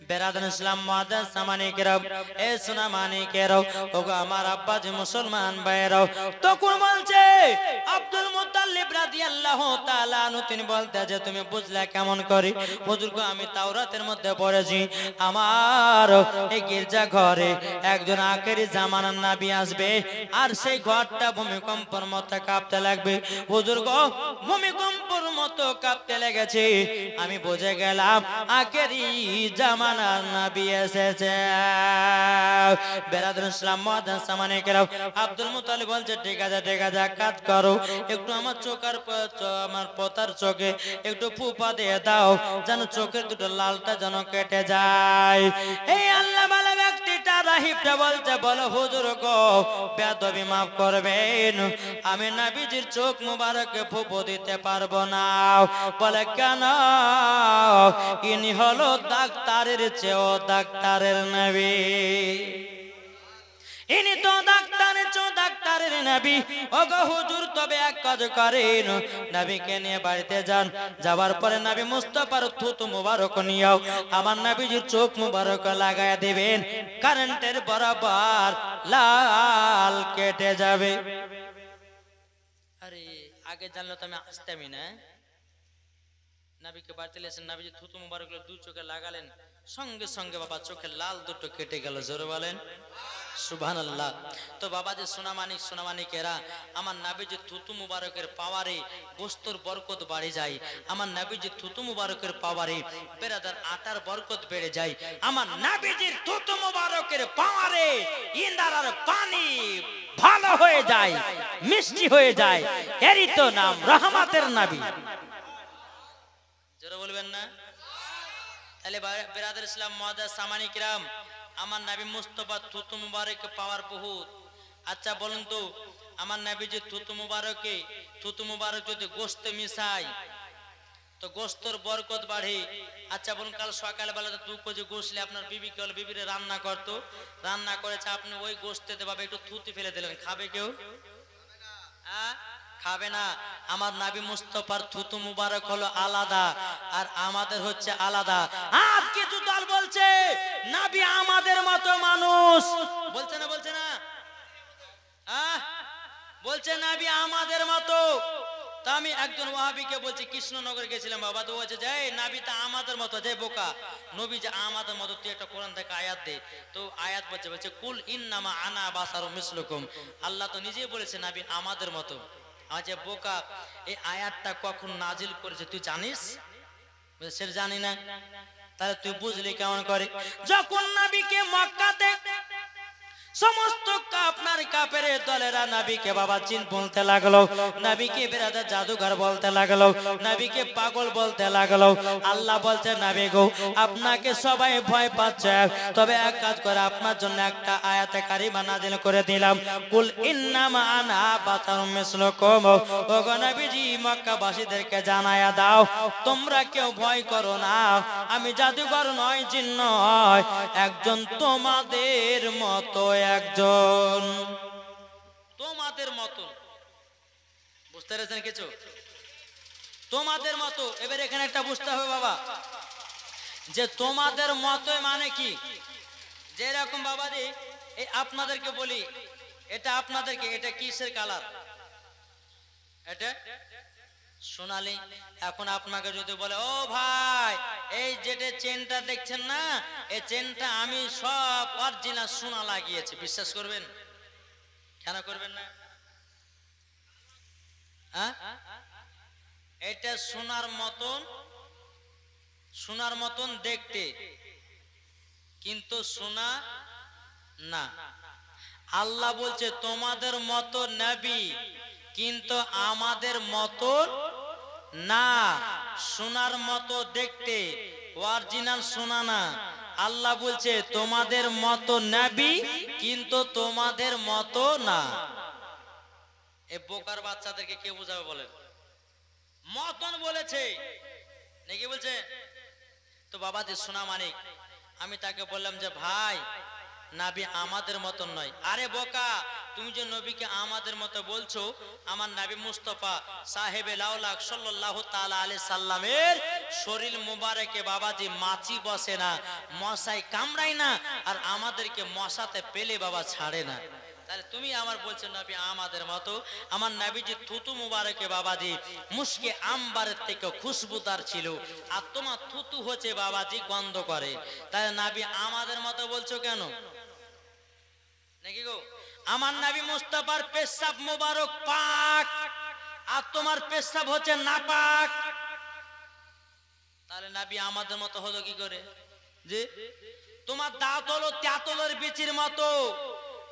বেরাদুল ইসলাম মুআজ্জাজ মানিকেরাও, এ সোনা মানিকেরাও, ওগো আমার আব্বাজি মুসলমান ভাইরাও, তখন বলছে আব্দুল মুত্তালিব রাদিয়াল্লাহু তাআলা আনহু তিনি বলতেছে তুমি বুঝলা কেমন করে? হুজুর গো আমি তাওরাতের মধ্যে পড়েছি আমার এই গির্জা ঘরে একজন আখেরি জামানার নবী আসবে, আর সেই ঘরটা ভূমিকম্পের মতো কাঁপতে লাগবে। হুজুর গো ভূমিকম্পের মতো কাঁপতে লেগেছে, আমি বুঝে গেলাম আখেরি জামানার নবী এসেছে। বেরাদুল ইসলাম মুআজ্জাজ মানিকেরাও, আব্দুল মুত্তালিব বলছে ঠিক আছে ঠিক আছে, কাজ করো, একটু আমার চোখের আমার পতার চোখে একটু ফুপা দিয়ে দাও, যেন চোখের দুটো লালটা যেন কেটে যায়। এই আল্লাহ ওয়ালা ব্যক্তিটা রাহিবটা বলছে বলো হুজুর গো বেয়াদবি মাফ করবেন, আমি নবীজির চোখ মুবারকে ফুপো দিতে পারবো না। বলে কেন? ইনি হলো ডাক্তারের চেয়েও ডাক্তারের নবী, ইনি তো ডাক্তারের চেয়েও ডাক্তারের নবী। ওগো হুজুর তবে এক কাজ করেন, নবীকে নিয়ে বাড়িতে যান, যাওয়ার পরে নবী মুস্তাফার থুতু মুবারক নিয়েও আমার নবীজির চোখ মুবারক লাগায় দিবেন, কারেন্টের বরাবর লাল কেটে যাবে। আরে আগে জানলে তো আমি আসতামই না। নবীকে বাড়িতে এসে নবীজি থুতু মুবারক দু চোখে লাগালেন, সঙ্গে সঙ্গে বাবা চোখের লাল দুটো কেটে গেল। জোরে বলেন সুবহানাল্লাহ। তো বাবাজি সোনামানিকেরা, আমার নবীজি থুতু মুবারকের পাওয়ারে গোস্তর বরকত বাড়ে যায়, আমার নবীজি থুতু মুবারকের পাওয়ারে বেরাদার আটার বরকত বেড়ে যায়, আমার নবীজির থুতু মুবারকের পাওয়ারে ইন্দারার পানি ভালো হয়ে যায়, মিষ্টি হয়ে যায়, এরই তো নাম রহমতের নবী। জোরে বলবেন না? তাহলে বেরাদুল ইসলাম মুআজ্জাজ মানিকেরাম, আমার নবী মুস্তাফা থুতু মুবারক পাওয়ার বহুত। আচ্ছা বলুন তো আমার নবীজি থুতু মুবারক যদি গোশত মিশাই তো গোস্তর বরকত বাড়ে। আচ্ছা বলুন, কাল সকালবেলা 2 কেজি গোসলে আপনার বিবি কে বিবিরে রান্না করতো, রান্না করেছে, আপনি ওই গোস্তেতে ভাবে একটু থুতি ফেলে দিলেন, খাবে কেউ? খাবে না। আমার নবী মুস্তাফার থুতু মুবারক হলো আলাদা, আর আমাদের হচ্ছে আলাদা। আর কিছু দল বলছে নবী আমাদের মতো মানুষ, বলছে না? বলছে না? বলছে নবী আমাদের মতো। তা আমি একজন ওয়াহাবিকে বলছি, কৃষ্ণনগর গেছিলাম বাবা, তো বলছে যে নবী তা আমাদের মতো। যে বোকা, নবী যে আমাদের মতো, তুই একটা কোরআন থেকে আয়াত দে। তো আয়াত বলছে কুল ইন্নামা আনা বাসারুম মিসলুকুম। আল্লাহ তো নিজেই বলেছে নবী আমাদের মতো। যে বোকা, এই আয়াতটা কখন নাজিল করেছে তুই জানিস? সে জানি না। তাহলে তুই বুঝলি কেমন করে? যখন নবীকে মক্কাতে সমস্ত আপনার কাফের দলেরা নবীকে বাবা চিন বলতে লাগলো, নবীকে বেরাদা জাদুঘর বলতে লাগলো, নবীকে পাগল বলতে লাগলো। আল্লাহ বলছে নবী গো, আপনাকে সবাই ভয় পাচ্ছে, তবে এক কাজ করে আপনার জন্য একটা আয়াতে কারিমা নাজিল করে দিলাম। কুল ইন্নামা আনা বাশারুম মিসলুকুম। ওগো নবীজি, মক্কাবাসীদেরকে জানায়া দাও, তোমরা কেউ ভয় করো না, আমি জাদুঘর নয়, জিন নয়, একজন তোমাদের মতো, একজন তোমাদের মতো। বুঝতে পেরেছেন কিছু? তোমাদের মতো। এবার এখানে একটা বুঝতে হবে বাবা, যে তোমাদের মতো মানে কি? যে এরকম বাবা রে, এই আপনাদেরকে বলি, এটা আপনাদেরকে, এটা কিসের কালার? এটা সোনালি। এখন আপনাকে যদি বলে, ও ভাই, এই যেটা চেনটা দেখছেন না, এই চেনটা আমি সব অরিজিনাল সোনা লাগিয়েছি, বিশ্বাস করবেন? কেন করবেন না? এটা সোনার মতন, সোনার মতন দেখতে, কিন্তু সোনা না। আল্লাহ বলছে তোমাদের মতো নবী, কিন্তু আমাদের মতো না, সোনার মতো দেখতে, অরিজিনাল সোনা না। আল্লাহ বলছে তোমাদের মতো নবী, কিন্তু তোমাদের মতো না। এই বোকার বাচ্চাদেরকে কে বোঝাবে বলেন? মতন বলেছে নাকি বলছে? তো বাবা যে সোনা মানিক, আমি তাকে বললাম যে ভাই, নবী আমাদের মতন নয়। আরে বোকা, তুমি যে নবীকে আমাদের মতো বলছো, আমার নবী মুস্তাফা সাহেবে লাউলাক সাল্লাল্লাহু তাআলা আলাইহি সাল্লামের শরীর মুবারকে বাবাজি মাছি বসে না, মশাই কামড়ায় না, আর আমাদেরকে মশাতে পেলে বাবা ছাড়ে না। তাহলে তুমি আমার বলছো নবী আমাদের মতো। আমার নবীজি থুতু মুবারকে বাবাজি মুশকে আম্বারের থেকে খুশবুদার ছিল, আর তোমার থুতু হচ্ছে বাবাজি গন্ধ করে। তাহলে নবী আমাদের মতো বলছো কেন নাকি গো? আমার নবী মুস্তাফার পেশাব মুবারক পাক, আর তোমার পেশাব হচ্ছে নাপাক। তাহলে নবী আমাদের মতো হলো কি করে? যে তোমার দাঁত হলো তেঁতুলের বিচির মতো,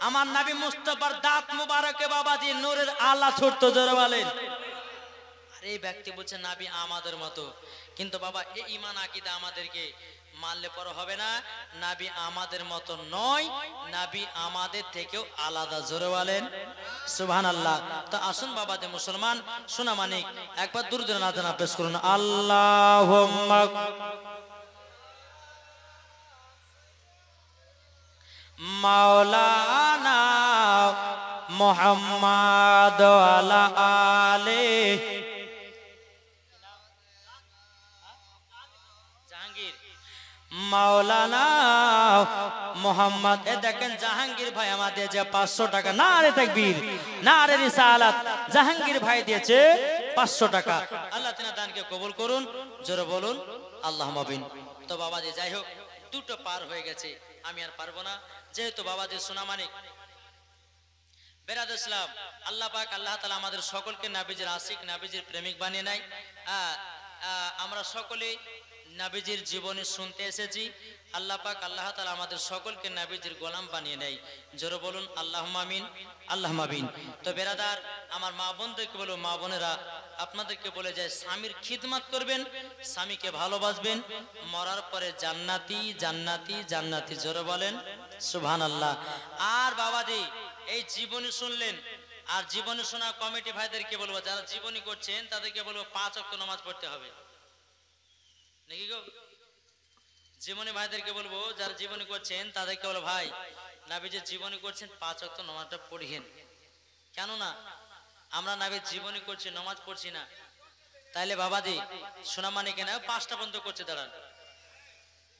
আমার নবী মুস্তাফার দাঁত মুবারকে বাবাজি নূরের আলা ছুটতো, জোরে বলেন। আর এই ব্যক্তি বলছে নবী আমাদের মতো, কিন্তু বাবা এই ঈমান আকীদা আমাদেরকে মানলে পর হবে না। নবী আমাদের মতো নয়, নবী আমাদের থেকেও আলাদা, জোরে বলেন সুবহানাল্লাহ। তো আসুন বাবা যে মুসলমান শোনা মানিক, একবার দুরূদ নাজানা পেশ করুন। আল্লাহুম্মা মাওলানা মুহাম্মাদ আলা আলে জাহাঙ্গীর, মাওলানা মোহাম্মদ। এ দেখেন জাহাঙ্গীর ভাই আমাদের যে 500 টাকা, নারে তাকবীর, নারে রিসালাত, জাহাঙ্গীর ভাই দিয়েছে 500 টাকা। আল্লাহ তাআলা দানকে কবুল করুন, জোরে বলুন আল্লাহুম্মা আমিন। তো বাবাজি যাই হোক, দুটো পার হয়ে গেছে, আমি আর পারবো না, যেহেতু বাবাজি সোনা মানিক বেরাদ ইসলাম। আল্লাহ পাক আল্লাহ তাআলা আমাদের সকলকে নবীজির আশিক, নবীজির প্রেমিক বানিয়ে নেয়। আমরা সকলেই নবীজির জীবনী শুনতে এসেছি। আল্লাহ পাক আল্লাহ তাআলা আমাদের সকলকে নবীজির গোলাম বানিয়ে নেয়, জোরে বলুন আল্লাহুম্মা আমিন, আল্লাহুম্মা আমিন। তো বেরাদার আমার মা বোনদেরকে বলো, মা বোনেরা আপনাদেরকে বলে যায়, স্বামীর খিদমত করবেন, স্বামীকে ভালোবাসবেন, মরার পরে জান্নাতি জান্নাতি জান্নাতি, জোরে বলেন সুবহানাল্লাহ। আর বাবাজি এই জীবনী শুনলেন, আর জীবনী শোনা কমিটি ভাইদেরকে বলবো, যারা জীবনী করছেন তাদেরকে বলবো 5 ওয়াক্ত নামাজ পড়তে হবে। নাকি গো? জীবনী ভাইদেরকে বলবো, যারা জীবনী করছেন তাদেরকে বলো, ভাই নবীজি জীবনী করছেন 5 ওয়াক্ত নামাজটা পড়িয়েন। কেননা আমরা নবীর জীবনী করছি, নামাজ পড়ছি না। তাইলে বাবাজি শোনা মানে কেনা 5টা পর্যন্ত করছে, দাঁড়ান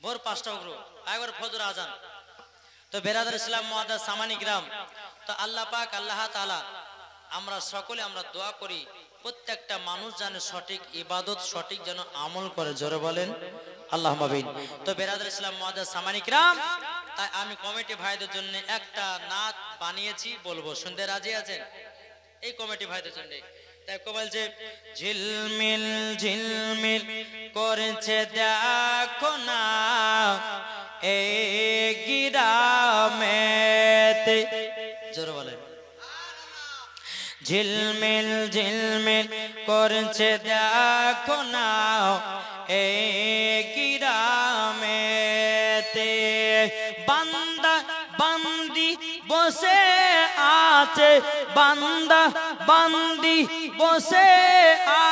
ভোর 5টা অগ্র একবার ফজর আজান। তো বেরাদার ইসলাম মুআদ্দাস সামানি গ্রাম, তো আল্লাহ পাক আল্লাহ তাআলা আমরা সকলে আমরা দোয়া করি প্রত্যেকটা মানুষ যেন সঠিক ইবাদত সঠিক যেন আমল করে, জোরে বলেন আল্লাহুম্মা আমিন। তো বেরাদার ইসলাম মুআদ্দাস সামানি গ্রাম, তাই আমি কমিটি ভাইদের জন্য একটা নাত বানিয়েছি, বলবো, শুনতে রাজি আছেন? এই কমিটি ভাইদের জন্য দেখো বলছে, ঝিলমিল ঝিলমিল করছে দেখো না এই গিরামেতে, জোরে বলেন। ঝিলমিল ঝিলমিল করছে দেখো না এই গিরামেতে, বান্দা বান্দি বসে আছে, বান্দা বান্দি বসে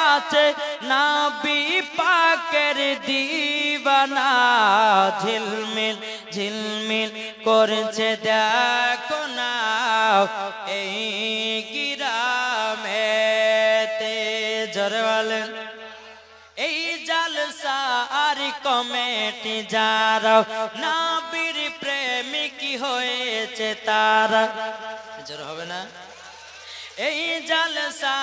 আছে, নবী পাকের দিওয়ানা। ঝিলমিল ঝিলমিল করছে দেখো না এই গিরামেতে, জোরে বলেন। এই জালসা আর কমিটি যারা নবীর প্রেমিক হয়েছে তারা, জোরে হবে না? এই জালসা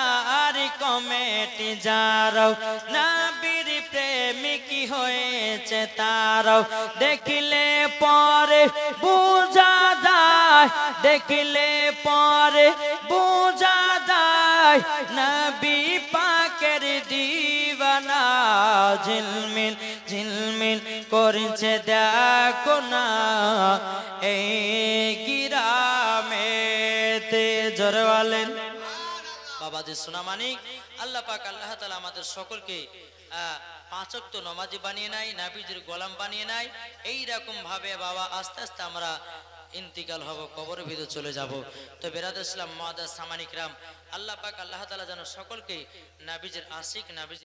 আর কমিটি যারা নবীর প্রেমিক হয়েছে তারা, দেখিলে পরে বুঝা যায়, দেখিলে পরে বুঝা যায় নবী পাকের দিওয়ানা। ঝিলমিল ঝিলমিল করছে দেখো না এই গিরামেতে, জোরে বলেন। বাবাজি সোনা মানিক, আল্লাহ পাক আল্লাহ তাআলা আমাদের সকলকে 5 ওয়াক্ত নামাজি বানিয়ে নাই, নবীজির গোলাম বানিয়ে নাই। এই রকম ভাবে বাবা আস্তে আস্তে আমরা ইন্তিকাল হব, কবরের ভিতরে চলে যাব। তো বেরাদার ইসলাম মুআদ্দাস সামানি কিরাম, আল্লাহ পাক আল্লাহ তাআলা যেন সকলকে নবীজির আশিক নবীজির